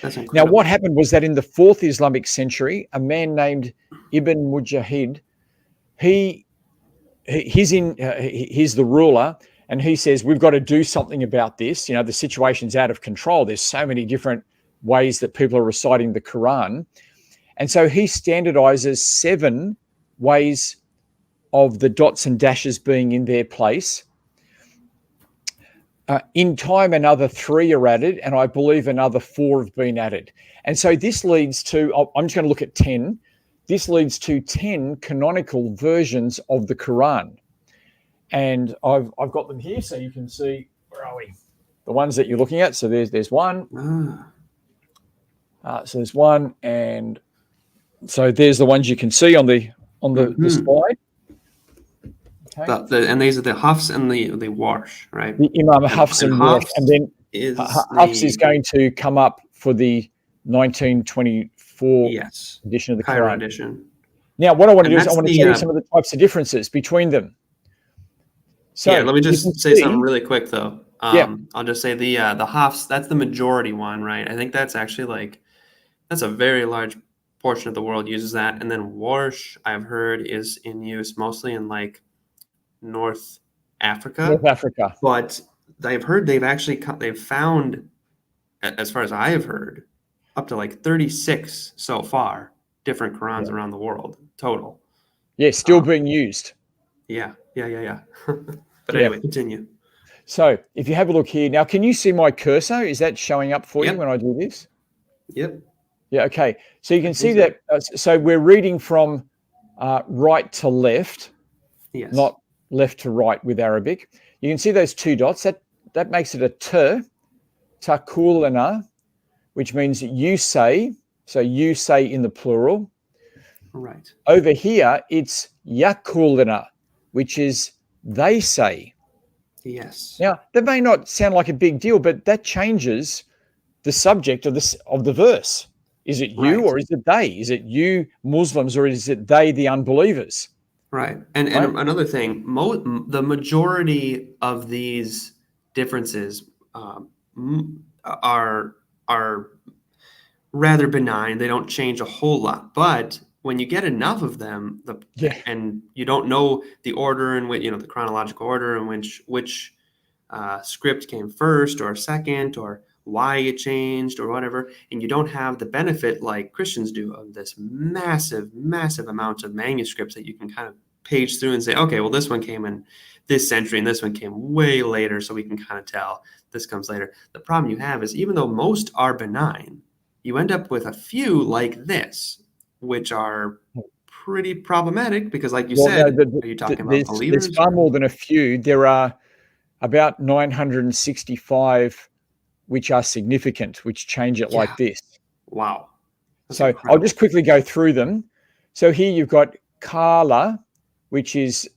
That's incredible. Now, what happened was that in the 4th Islamic century, a man named Ibn Mujahid, he's the ruler, and he says, we've got to do something about this. The situation's out of control. There's so many different ways that people are reciting the Quran. And so he standardizes 7 ways of the dots and dashes being in their place. In time, another 3 are added, and I believe another 4 have been added. And so this leads to, I'm just going to look at 10. This leads to 10 canonical versions of the Quran. And I've got them here so you can see, where are we? The ones that you're looking at. So there's one. So there's one, and so there's the ones you can see on the slide. Okay. And these are the Hafs and the Warsh, right? The Imam Hafs and Warsh. And then Hafs is going to come up for the 1924 edition of the Cairo Quran. Edition. Now, what I want to do is I want to tell you some of the types of differences between them. So let me just say something really quick, though. I'll just say the Hafs, that's the majority one, right? I think that's actually that's a very large portion of the world uses that. And then Warsh, I've heard, is in use mostly in North Africa. But I've heard they've found, as far as I have heard, up to 36 so far, different Qurans around the world total. Yeah, still being used. Yeah. But anyway, continue. So if you have a look here, now can you see my cursor? Is that showing up for you when I do this? Yep. Yeah, okay. So you can see that, so we're reading from right to left, not left to right with Arabic. You can see those 2 dots. That makes it a takulana, which means you say. So you say in the plural. Right. Over here, it's yakulana, which is they say. Yes. Now, that may not sound like a big deal, but that changes the subject of the verse. Is it you or is it they? Is it you Muslims or is it they the unbelievers? Right. And another thing, the majority of these differences are rather benign. They don't change a whole lot. But when you get enough of them, and you don't know the order in which, the chronological order in which script came first or second, or why it changed or whatever, and you don't have the benefit like Christians do of this massive, massive amount of manuscripts that you can kind of page through and say, okay, well, this one came in this century and this one came way later, so we can kind of tell this comes later. The problem you have is even though most are benign, you end up with a few like this, which are pretty problematic because, like you said, are you talking about believers? There's far more than a few. There are about 965 which are significant, which change it like this. Wow. That's so incredible. I'll just quickly go through them. So here you've got Kala, which is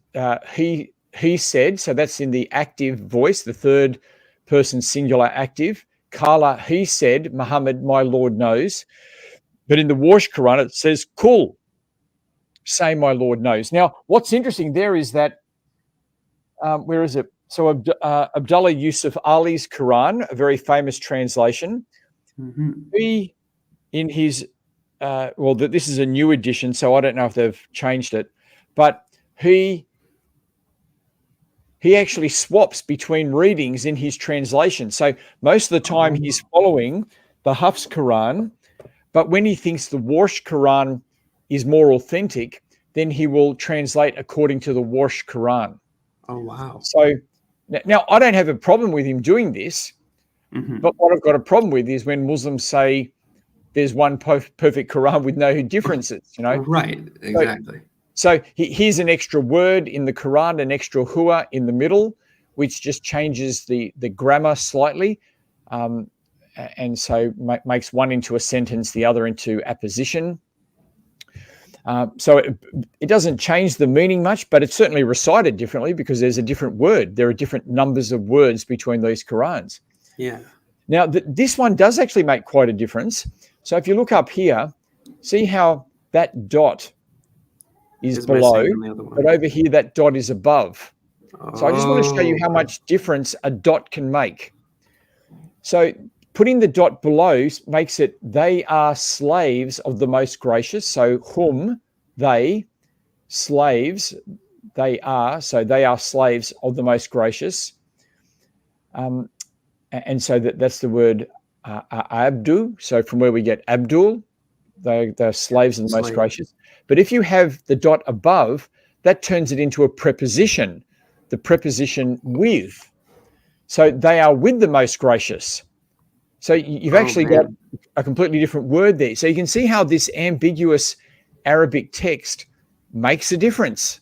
he said. So that's in the active voice, the third person singular active. Kala, he said, Muhammad, my Lord knows. But in the Warsh Quran, it says, Kul, say my Lord knows. Now, what's interesting there is that, where is it? So Abdullah Yusuf Ali's Quran, a very famous translation, he, in his, this is a new edition, so I don't know if they've changed it, but he actually swaps between readings in his translation. So most of the time he's following the Hafs Quran, but when he thinks the Warsh Quran is more authentic, then he will translate according to the Warsh Quran. Oh, wow. So now I don't have a problem with him doing this, but what I've got a problem with is when Muslims say there's one perfect Quran with no differences, you know? Right, exactly. So here's an extra word in the Quran, an extra hua in the middle, which just changes the grammar slightly. And so makes one into a sentence, the other into apposition. So it doesn't change the meaning much, but it's certainly recited differently because there's a different word. There are different numbers of words between these Qurans. Yeah. Now, this one does actually make quite a difference. So if you look up here, see how that dot is below, but over here that dot is above. So I just want to show you how much difference a dot can make. So putting the dot below makes it, they are slaves of the most gracious. So hum, they, slaves, they are. So they are slaves of the most gracious. And so that's the word abdu. So from where we get Abdul, they're slaves of the most gracious. But if you have the dot above, that turns it into a preposition, the preposition with. So they are with the most gracious. So you've actually got a completely different word there. So you can see how this ambiguous Arabic text makes a difference.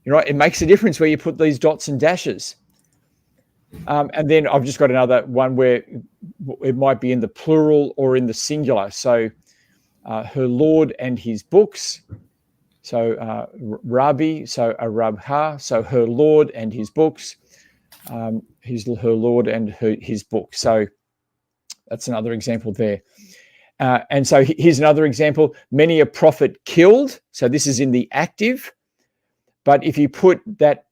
You know, it makes a difference where you put these dots and dashes. And then I've just got another one where it might be in the plural or in the singular. So her Lord and his books. So Rabbi, so a Rabha, so her Lord and his books. Her Lord and his book. So that's another example there. And so here's another example. Many a prophet killed. So this is in the active. But if you put that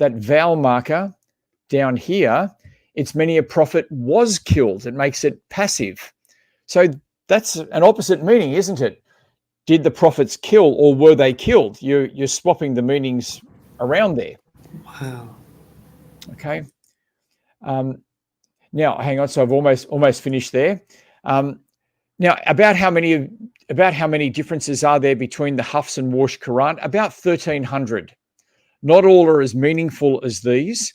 vowel marker down here, it's many a prophet was killed. It makes it passive. So that's an opposite meaning, isn't it? Did the prophets kill or were they killed? You're swapping the meanings around there. Wow. Okay. Now, hang on. So I've almost finished there. Now, about how many differences are there between the Hafs and Warsh Quran? About 1,300. Not all are as meaningful as these.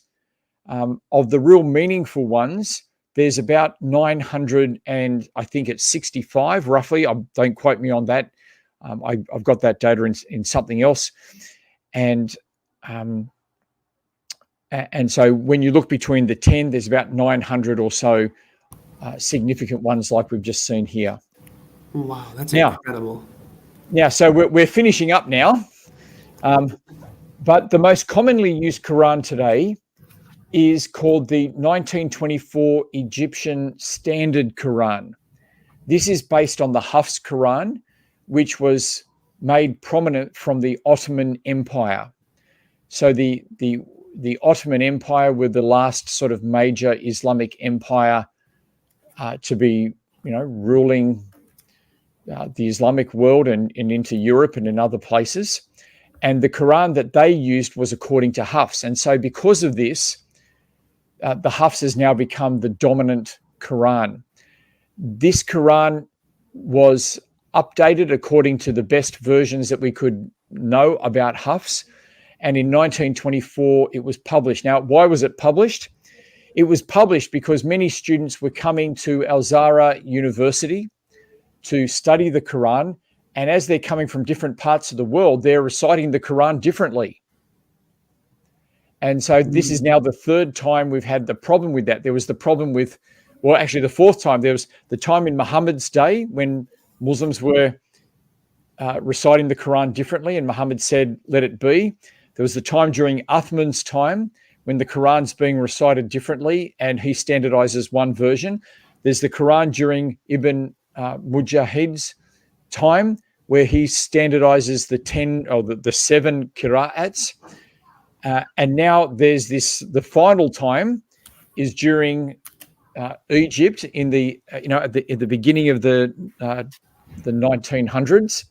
Of the real meaningful ones, there's about 900 and I think it's 65 roughly. Don't quote me on that. I've got that data in something else. And so when you look between the 10, there's about 900 or so significant ones like we've just seen here. Wow, that's incredible. Yeah, so we're finishing up now. But the most commonly used Quran today is called the 1924 Egyptian Standard Quran. This is based on the Hafs Quran, which was made prominent from the Ottoman Empire. So the Ottoman Empire were the last sort of major Islamic empire to be, ruling the Islamic world and into Europe and in other places. And the Quran that they used was according to Hafs. And so because of this, the Hafs has now become the dominant Quran. This Quran was updated according to the best versions that we could know about Hafs. And in 1924, it was published. Now, why was it published? It was published because many students were coming to Al-Azhar University to study the Quran. And as they're coming from different parts of the world, they're reciting the Quran differently. And so this is now the third time we've had the problem with that. There was the problem with, well, actually the fourth time. There was the time in Muhammad's day when Muslims were reciting the Quran differently, and Muhammad said, let it be. There was the time during Uthman's time when the Quran's being recited differently, and he standardizes one version. There's the Quran during Ibn Mujahid's time, where he standardizes the 7 Qiraats. And now there's the final time is during Egypt in the at the beginning of the 1900s,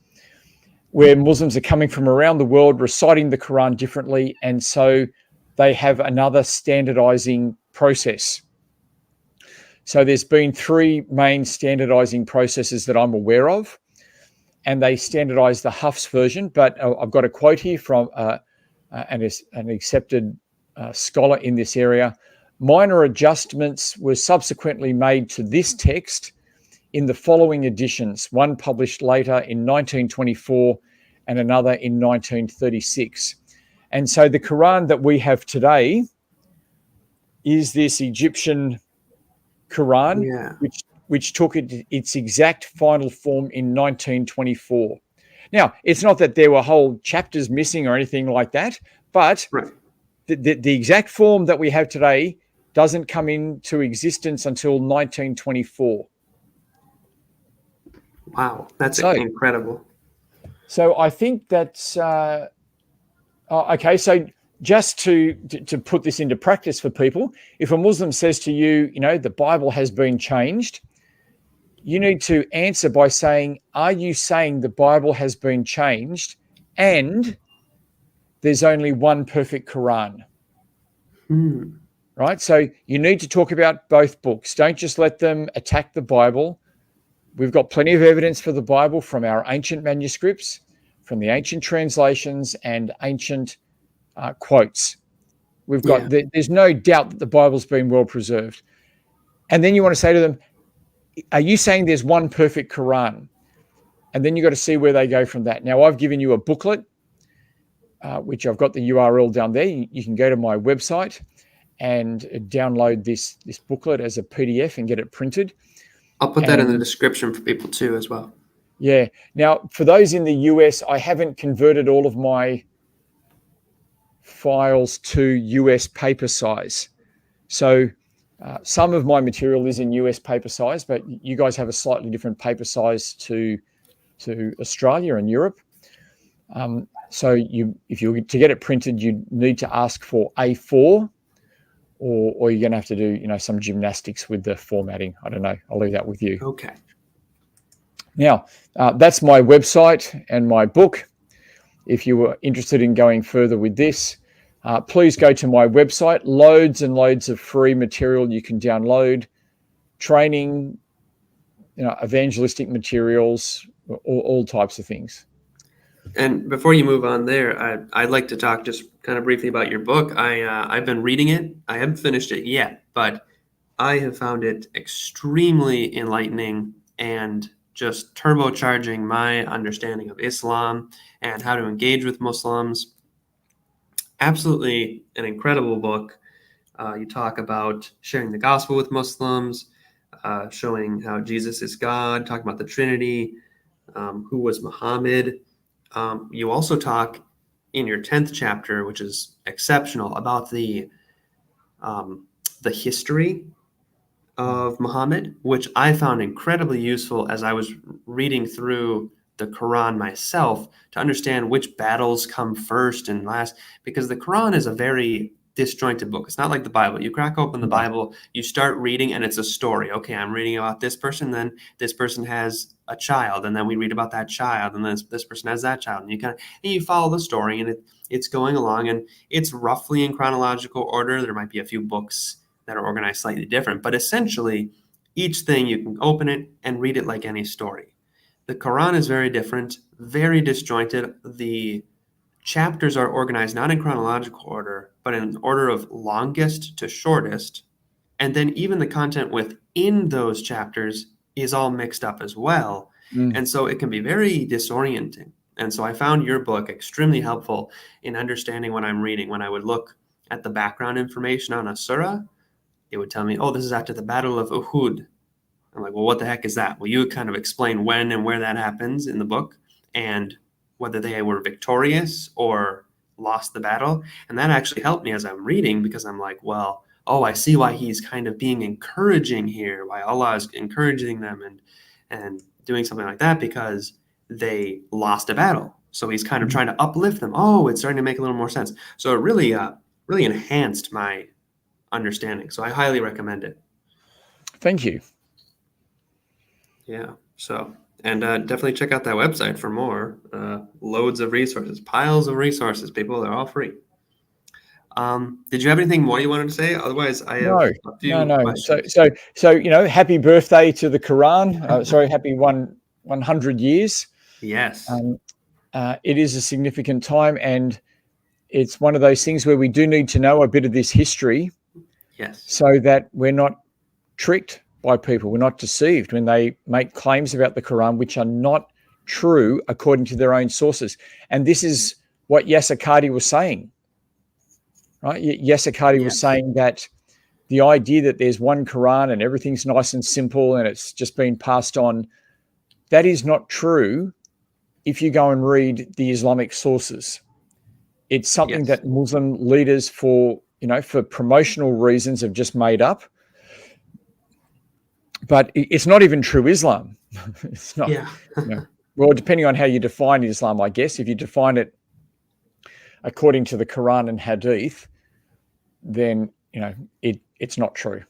where Muslims are coming from around the world reciting the Quran differently, and so they have another standardizing process. So there's been 3 main standardizing processes that I'm aware of, and they standardize the Hafs version. But I've got a quote here from an accepted scholar in this area. Minor adjustments were subsequently made to this text in the following editions, one published later in 1924 and another in 1936. And so the Quran that we have today is this Egyptian Quran, which took its exact final form in 1924. Now, it's not that there were whole chapters missing or anything like that, but the exact form that we have today doesn't come into existence until 1924. Wow, that's incredible. So I think that's okay. So just to put this into practice for people, if a Muslim says to you, the Bible has been changed, you need to answer by saying, are you saying the Bible has been changed and there's only one perfect Quran? Right? So you need to talk about both books. Don't just let them attack the Bible. We've got plenty of evidence for the Bible from our ancient manuscripts, from the ancient translations and ancient quotes. We've got, there's no doubt that the Bible's been well preserved. And then you want to say to them, are you saying there's one perfect Quran? And then you've got to see where they go from that. Now, I've given you a booklet, which I've got the URL down there. You can go to my website and download this booklet as a PDF and get it printed. I'll put that in the description for people too as well. Yeah. Now, for those in the US, I haven't converted all of my files to US paper size. So some of my material is in US paper size, but you guys have a slightly different paper size to Australia and Europe. So to get it printed, you need to ask for A4, or you're going to have to do some gymnastics with the formatting. I don't know. I'll leave that with you. Okay. Now, that's my website and my book. If you were interested in going further with this, please go to my website. Loads and loads of free material you can download, training, evangelistic materials, all types of things. And before you move on there, I'd like to talk just kind of briefly about your book. I've been reading it. I haven't finished it yet, but I have found it extremely enlightening and just turbocharging my understanding of Islam and how to engage with Muslims. Absolutely an incredible book. You talk about sharing the gospel with Muslims, showing how Jesus is God, talking about the Trinity, who was Muhammad. You also talk in your 10th chapter, which is exceptional, about the history of Muhammad, which I found incredibly useful as I was reading through the Quran myself to understand which battles come first and last, because the Quran is a very disjointed book. It's not like the Bible. You crack open the Bible, you start reading, and it's a story. Okay, I'm reading about this person, then this person has a child, and then we read about that child, and then this person has that child, and you follow the story, and it's going along, and it's roughly in chronological order. There might be a few books that are organized slightly different. But essentially, each thing you can open it and read it like any story. The Quran is very different, very disjointed. The chapters are organized not in chronological order, but in order of longest to shortest. And then even the content within those chapters is all mixed up as well. And so it can be very disorienting. And so I found your book extremely helpful in understanding what I'm reading. When I would look at the background information on a surah, it would tell me, oh, this is after the Battle of Uhud. I'm like, well, what the heck is that? Well, you kind of explain when and where that happens in the book and whether they were victorious or lost the battle. And that actually helped me as I'm reading, because I'm like, well, oh, I see why he's kind of being encouraging here, why Allah is encouraging them and doing something like that, because they lost a battle. So he's kind of trying to uplift them. Oh, it's starting to make a little more sense. So it really, really enhanced my understanding. So I highly recommend it. Thank you. Yeah. So, and definitely check out that website for more. Loads of resources, piles of resources, people. They're all free. Did you have anything more you wanted to say? Otherwise, I have a few questions. So happy birthday to the Quran. Sorry, happy 100 years. Yes. It is a significant time, and it's one of those things where we do need to know a bit of this history. Yes. So that we're not tricked by people. We're not deceived when they make claims about the Quran which are not true according to their own sources. And this is what Yasir Qadhi was saying, right? Yasir Qadhi was saying that the idea that there's one Quran and everything's nice and simple and it's just been passed on, that is not true if you go and read the Islamic sources. It's something that Muslim leaders for promotional reasons have just made up. But it's not even true Islam. It's not. Yeah. Well, depending on how you define Islam, I guess. If you define it according to the Quran and Hadith, then it's not true.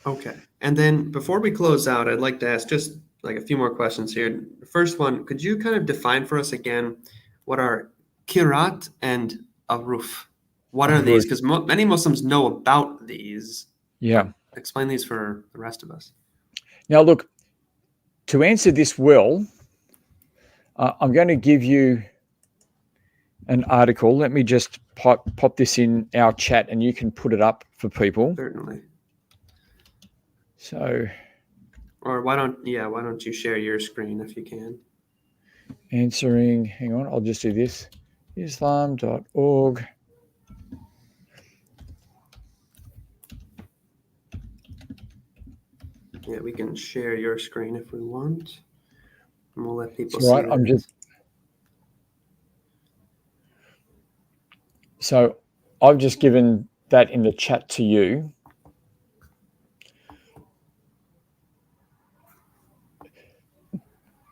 Okay. And then before we close out, I'd like to ask just like a few more questions here. The first one, could you kind of define for us again what are Qiraat and ahruf? What are these? Because many Muslims know about these. Yeah. Explain these for the rest of us. Now, look, to answer this well, I'm going to give you an article. Let me just pop this in our chat and you can put it up for people. Certainly. So, or why don't you share your screen if you can? Hang on, I'll just do this. Islam.org. Yeah, we can share your screen if we want. And we'll let people see. Right, So I've just given that in the chat to you.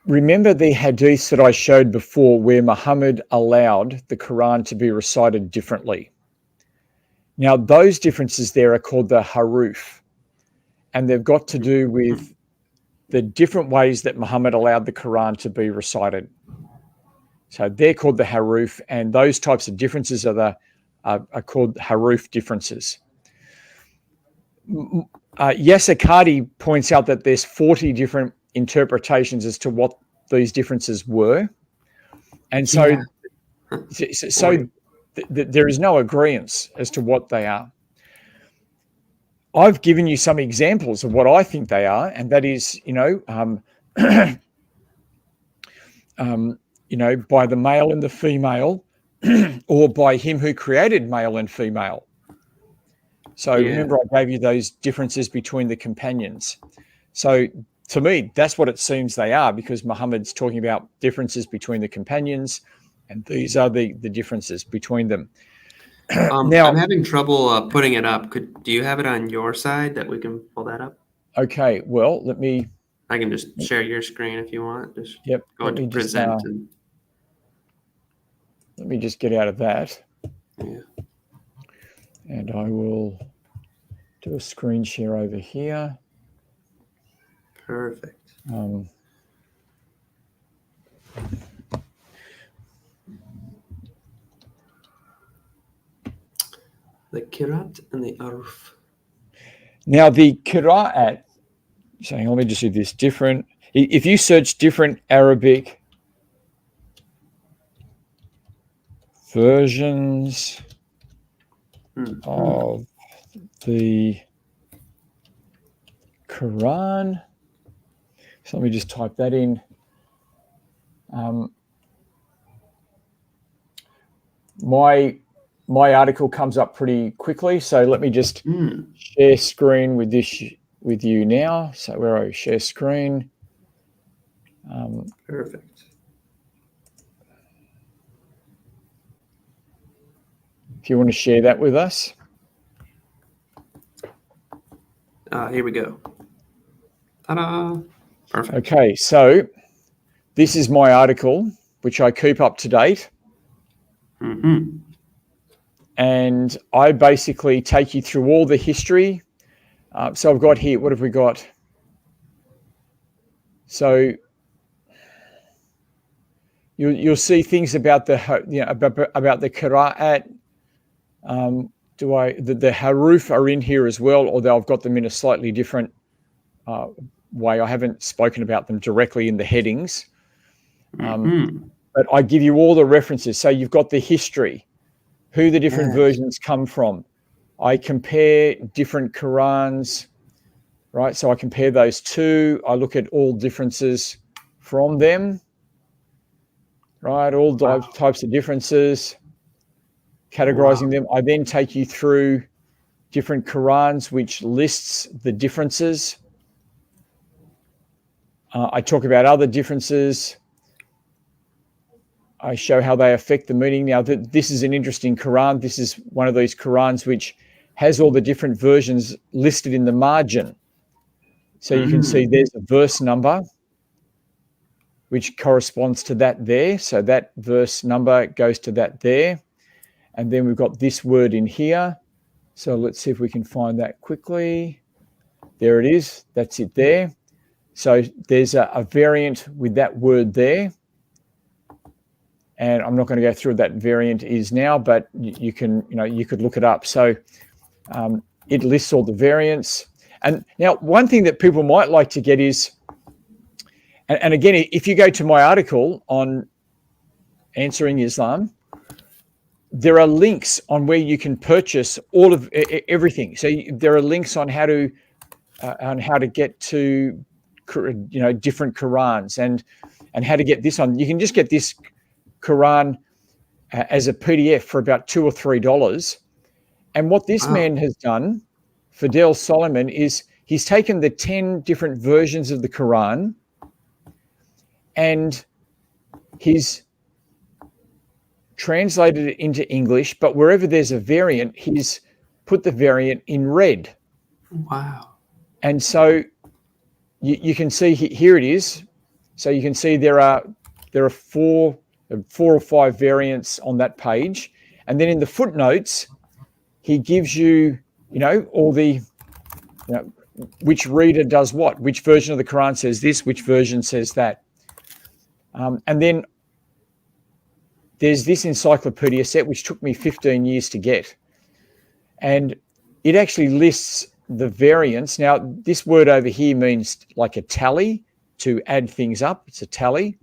Remember the hadiths that I showed before where Muhammad allowed the Quran to be recited differently. Now, those differences there are called the ahruf, and they've got to do with the different ways that Muhammad allowed the Quran to be recited. So they're called the ahruf, and those types of differences are called ahruf differences. Yasir Qadhi points out that there's 40 different interpretations as to what these differences were, and so there is no agreement as to what they are. I've given you some examples of what I think they are, and that is, by the male and the female, or by him who created male and female. So remember, I gave you those differences between the companions. So to me, that's what it seems they are, because Muhammad's talking about differences between the companions, and these are the differences between them. Now, I'm having trouble putting it up. Do you have it on your side that we can pull that up? Okay, well, I can just share your screen if you want. Just go to present. Let me just get out of that. Yeah. And I will do a screen share over here. Perfect. The Qiraat and the ahruf. Now the Qiraat, saying, let me just do this different. If you search different Arabic versions of the Quran, so let me just type that in. My article comes up pretty quickly, so let me just share screen with you now. So where are you? Share screen. Perfect. If you want to share that with us. Here we go. Ta-da! Perfect. Okay, so this is my article, which I keep up to date. And I basically take you through all the history. So I've got here, what have we got? So you'll see things about the about the Qiraat. The ahruf are in here as well, although I've got them in a slightly different way. I haven't spoken about them directly in the headings. But I give you all the references. So you've got the history, who the different versions come from. I compare different Qurans, right? So I compare those two. I look at all differences from them, right? All types of differences, categorizing them. I then take you through different Qurans, which lists the differences. I talk about other differences. I show how they affect the meaning. Now, this is an interesting Quran. This is one of these Qurans which has all the different versions listed in the margin. So you can see there's a verse number which corresponds to that there. So that verse number goes to that there. And then we've got this word in here. So let's see if we can find that quickly. There it is. That's it there. So there's a variant with that word there. And I'm not going to go through what that variant is now, but you could look it up. So it lists all the variants. And now one thing that people might like to get is, and again, if you go to my article on Answering Islam, there are links on where you can purchase all of everything. So there are links on how to get to different Qurans and how to get this on. You can just get this Quran as a PDF for about $2 or $3. And what this man has done, Fidel Solomon, is he's taken the 10 different versions of the Quran and he's translated it into English, but wherever there's a variant, he's put the variant in red. Wow. And so you can see here it is. So you can see there are 4 or 5 variants on that page. And then in the footnotes, he gives you, all the, which reader does what, which version of the Quran says this, which version says that. And then there's this encyclopedia set, which took me 15 years to get. And it actually lists the variants. Now, this word over here means like a tally, to add things up. It's a tally.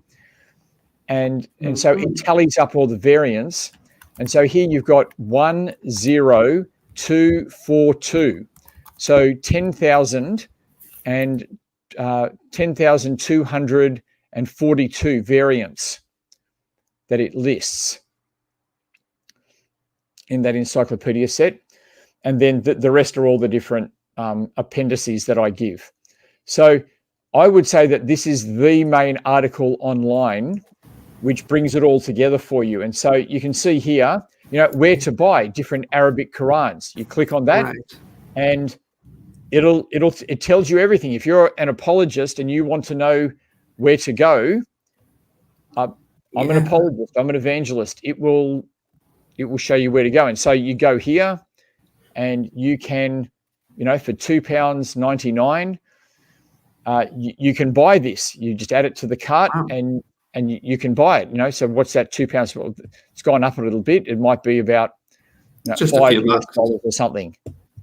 And so it tallies up all the variants. And so here you've got 10242. So 10,000 and 10,242 variants that it lists in that encyclopedia set. And then the rest are all the different appendices that I give. So I would say that this is the main article online which brings it all together for you. And so you can see here, where to buy different Arabic Qurans. You click on that, and it tells you everything. If you're an apologist and you want to know where to go, I'm an apologist, I'm an evangelist. It will show you where to go. And so you go here, and you can, for £2.99, you can buy this. You just add it to the cart, and you can buy it. So what's that, £2? Well, it's gone up a little bit. It might be about $5 or something,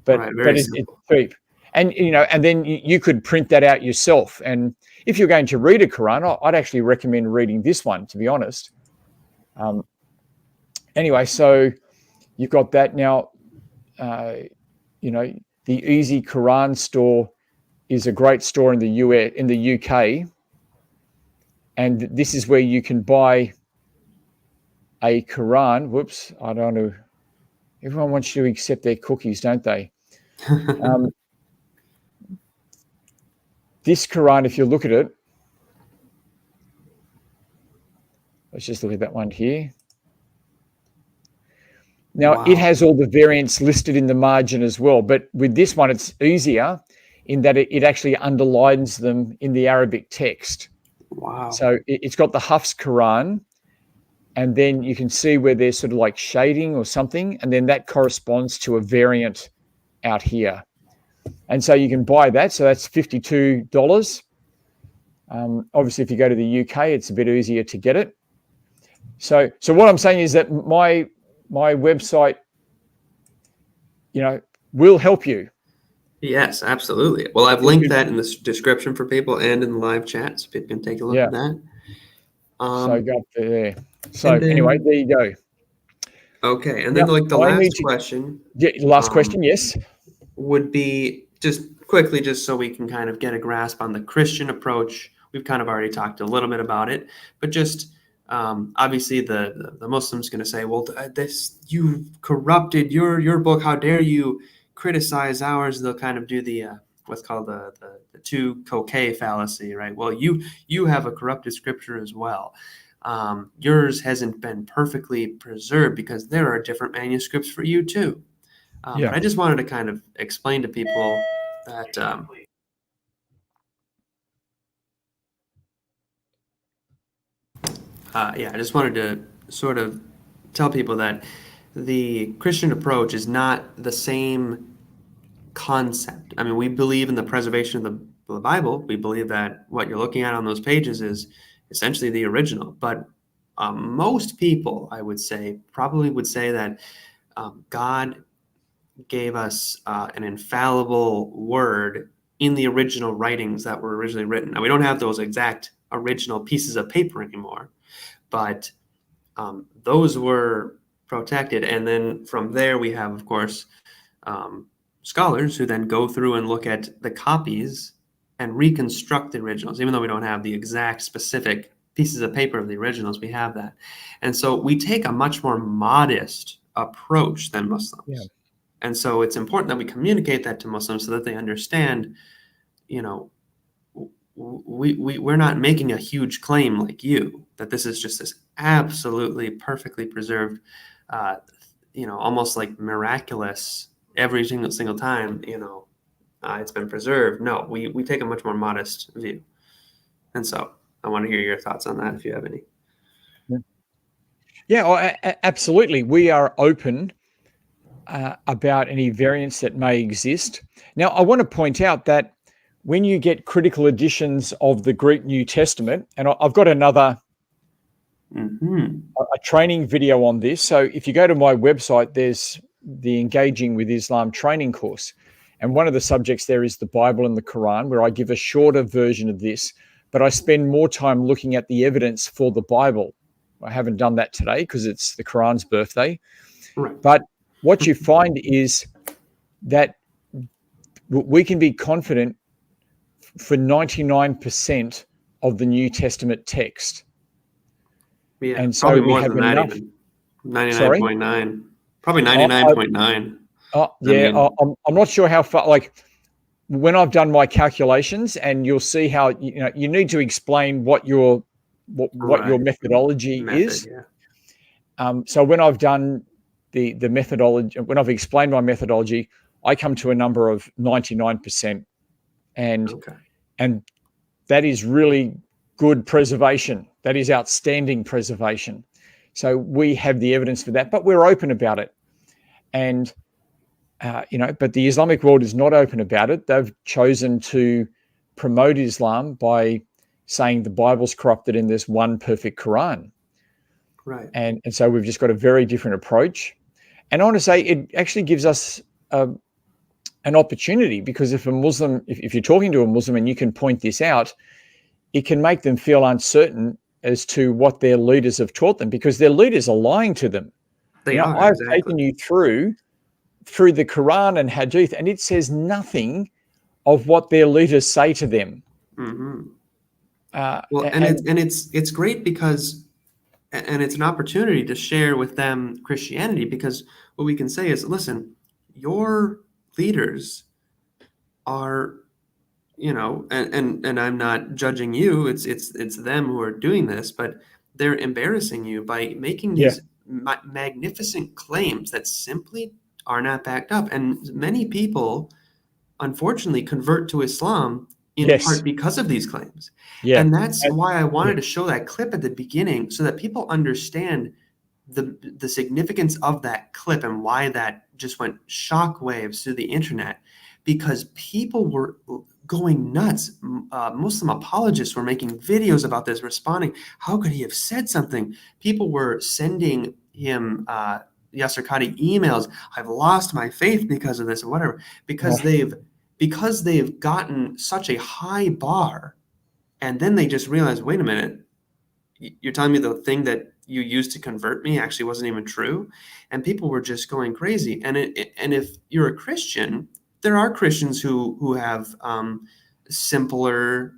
but it's cheap. And, and then you could print that out yourself. And if you're going to read a Quran, I'd actually recommend reading this one, to be honest. Anyway, so you've got that. Now, the Easy Quran store is a great store in the US, in the UK. And this is where you can buy a Quran. Whoops, I don't know. Everyone wants you to accept their cookies, don't they? This Quran, if you look at it, let's just look at that one here. Now, Wow. It has all the variants listed in the margin as well, but with this one, it's easier in that it actually underlines them in the Arabic text. Wow. So it's got the Hafs Quran, and then you can see where there's sort of like shading or something, and then that corresponds to a variant out here. And so you can buy that. So that's $52. Obviously, if you go to the UK, it's a bit easier to get it. So what I'm saying is that my website, will help you. Yes, absolutely. Well, I've linked that in the description for people and in the live chat, so people can take a look at that. So go up there. So and then- anyway, there you go. Okay, and then Now, like the last question Yeah, last question, yes. would be just quickly, just so we can kind of get a grasp on the Christian approach. We've kind of already talked a little bit about it, but just obviously the Muslim's going to say, well, this, you corrupted your book. How dare you criticize ours? They'll kind of do the what's called the two coquet fallacy, right? Well, you have a corrupted scripture as well. Yours hasn't been perfectly preserved because there are different manuscripts for you too. But I just wanted to kind of explain to people that I just wanted to sort of tell people that the Christian approach is not the same concept. I mean, we believe in the preservation of the Bible. We believe that what you're looking at on those pages is essentially the original. But most people, I would say, probably would say that God gave us an infallible word in the original writings that were originally written. Now, we don't have those exact original pieces of paper anymore, but those were protected. And then from there, we have, of course, scholars who then go through and look at the copies and reconstruct the originals. Even though we don't have the exact specific pieces of paper of the originals, we have that. And so we take a much more modest approach than Muslims. Yeah. And so it's important that we communicate that to Muslims so that they understand, we're not making a huge claim like you, that this is just this absolutely perfectly preserved, almost like miraculous every single time, it's been preserved. No, we take a much more modest view. And so I want to hear your thoughts on that if you have any. Yeah, absolutely. We are open about any variants that may exist. Now, I want to point out that when you get critical editions of the Greek New Testament, and I've got another a training video on this. So if you go to my website, there's the Engaging with Islam training course. And one of the subjects there is the Bible and the Quran, where I give a shorter version of this, but I spend more time looking at the evidence for the Bible. I haven't done that today because it's the Quran's birthday. Right. But what you find is that we can be confident for 99% of the New Testament text. Yeah, and so probably we more have than that enough. even. 99.9. Probably 99.9. I'm not sure how far, like when I've done my calculations, and you'll see how, you need to explain what your methodology is. Yeah. So when I've done the methodology, when I've explained my methodology, I come to a number of 99%. And that is really good preservation. That is outstanding preservation. So we have the evidence for that, but we're open about it. And, but the Islamic world is not open about it. They've chosen to promote Islam by saying the Bible's corrupted and there's one perfect Quran. Right. And so we've just got a very different approach. And I want to say it actually gives us an opportunity, because if a Muslim, if you're talking to a Muslim and you can point this out, it can make them feel uncertain as to what their leaders have taught them, because their leaders are lying to them. They You know, are, I've exactly. taken you through the Quran and Hadith, and it says nothing of what their leaders say to them. Mm-hmm. Well, and it's great because, and it's an opportunity to share with them Christianity, because what we can say is, listen, your leaders are, you know, and I'm not judging you. It's them who are doing this, but they're embarrassing you by making these magnificent claims that simply are not backed up. And many people, unfortunately, convert to Islam in Yes. part because of these claims. Yeah. And that's why I wanted to show that clip at the beginning, so that people understand the significance of that clip and why that just went shockwaves through the internet, because people were going nuts. Muslim apologists were making videos about this, responding, how could he have said something? People were sending him Yasir Qadhi emails, I've lost my faith because of this, or whatever, because they've gotten such a high bar, and then they just realize, wait a minute, you're telling me the thing that you used to convert me actually wasn't even true? And people were just going crazy. And if you're a Christian, there are Christians who have simpler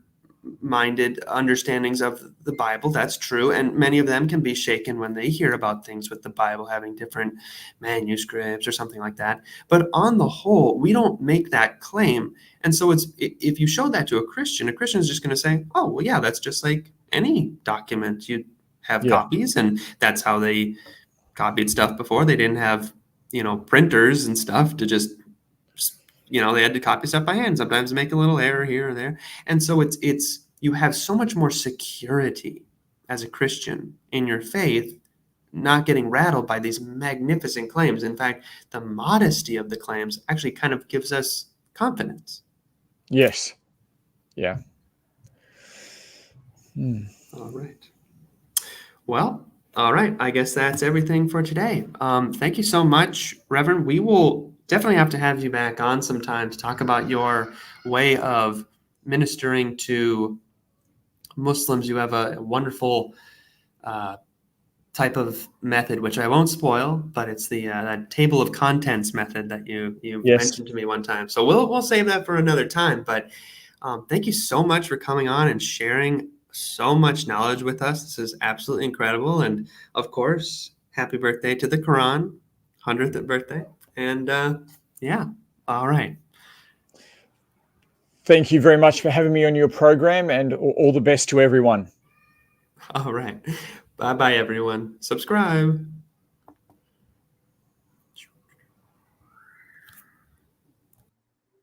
minded understandings of the Bible. That's true. And many of them can be shaken when they hear about things with the Bible having different manuscripts or something like that. But on the whole, we don't make that claim. And so if you show that to a Christian is just going to say, oh, well, yeah, that's just like any document. You have copies, and that's how they copied stuff before. They didn't have, printers and stuff to just, they had to copy stuff by hand, sometimes make a little error here or there. And so it's you have so much more security as a Christian in your faith, not getting rattled by these magnificent claims. In fact, the modesty of the claims actually kind of gives us confidence. Yes. Yeah. All right. Well, all right. I guess that's everything for today. Thank you so much, Reverend. We will definitely have to have you back on sometime to talk about your way of ministering to Muslims. You have a wonderful type of method, which I won't spoil, but it's the that table of contents method that you mentioned to me one time. So we'll save that for another time. But thank you so much for coming on and sharing so much knowledge with us. This is absolutely incredible. And of course, happy birthday to the Quran, 100th birthday. And yeah, all right. Thank you very much for having me on your program, and all the best to everyone. All right. Bye-bye, everyone. Subscribe.